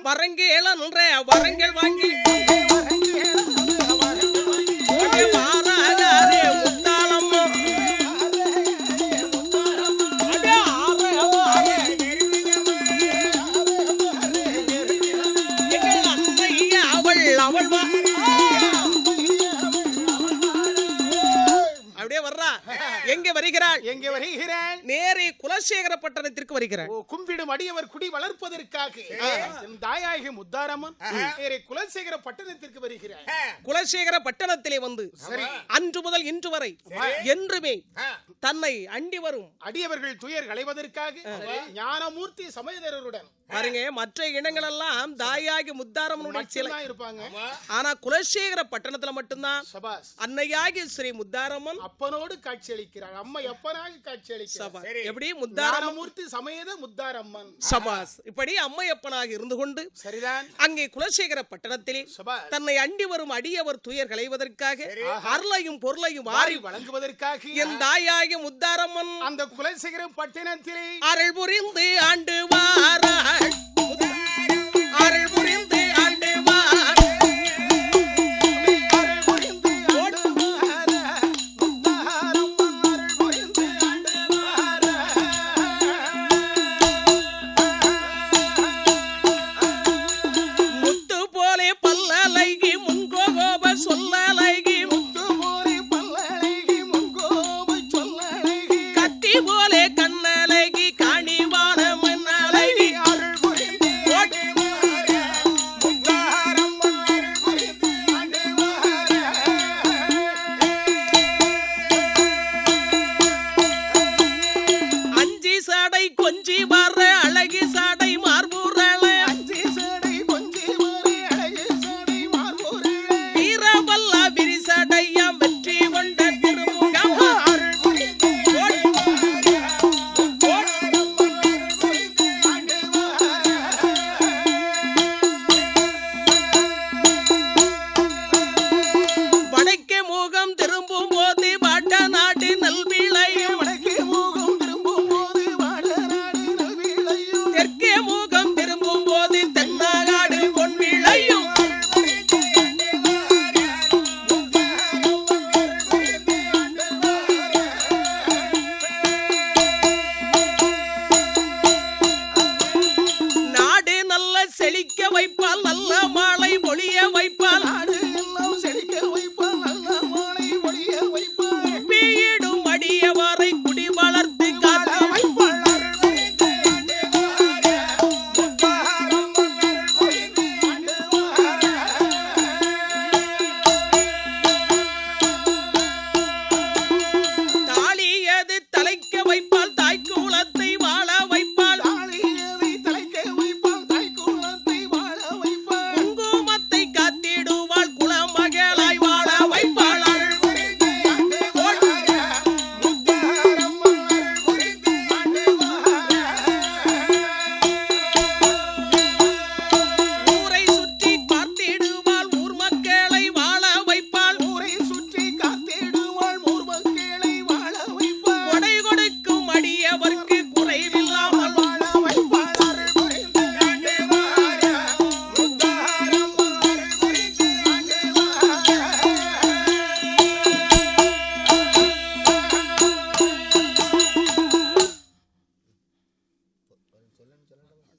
வரங்கேள என்ற வரங்கள் வாங்கி எங்கே வருகிறாள்? எங்கே வருகிறாள்? நேரே குலசேகர பட்டணத்திற்கு வருகிறாள். கும்பிடும் அடியவர் குடி வளர்ப்பதற்காக என் தாயாகிய முத்தாரம்மன் நேரே குலசேகர பட்டணத்திற்கு வருகிறாள். குலசேகர பட்டணத்திலே வந்து அன்று முதல் இன்று வரை என்றுமே தன்னை அண்டி வரும் அடியவர்கள் துயர் களைவதற்காக ஞானமூர்த்தி சமயதரருடன் பாருங்க. மற்ற இடங்கள் எல்லாம் தாயாகி முத்தாரம்மனுடைய சிலை இருப்பாங்க. ஆனா குலசேகர பட்டணத்துல மட்டும்தான் அன்னையாகி ஸ்ரீ முத்தாரம்மன் அப்பனோடு காட்சி அளிக்கிறார். அம்மா எப்பனாக காட்சி அளிக்கிறார். எப்படி முத்தாரமூர்த்தி சமேத முத்தாரம்மன் சபாஸ் இப்படி அம்மையப்பனாக இருந்து கொண்டு சரிதான் அங்கே குலசேகர பட்டணத்திலே தன்னை அண்டி வரும் அடியவர் துயர் களைவதற்காக அருளையும் பொருளையும் வாரி வழங்குவதற்காக என் தாயாகிய முத்தாரம்மன் அந்த குலசேகர பட்டணத்திலே அருள் புரிந்து ஆண்டு வாராள்.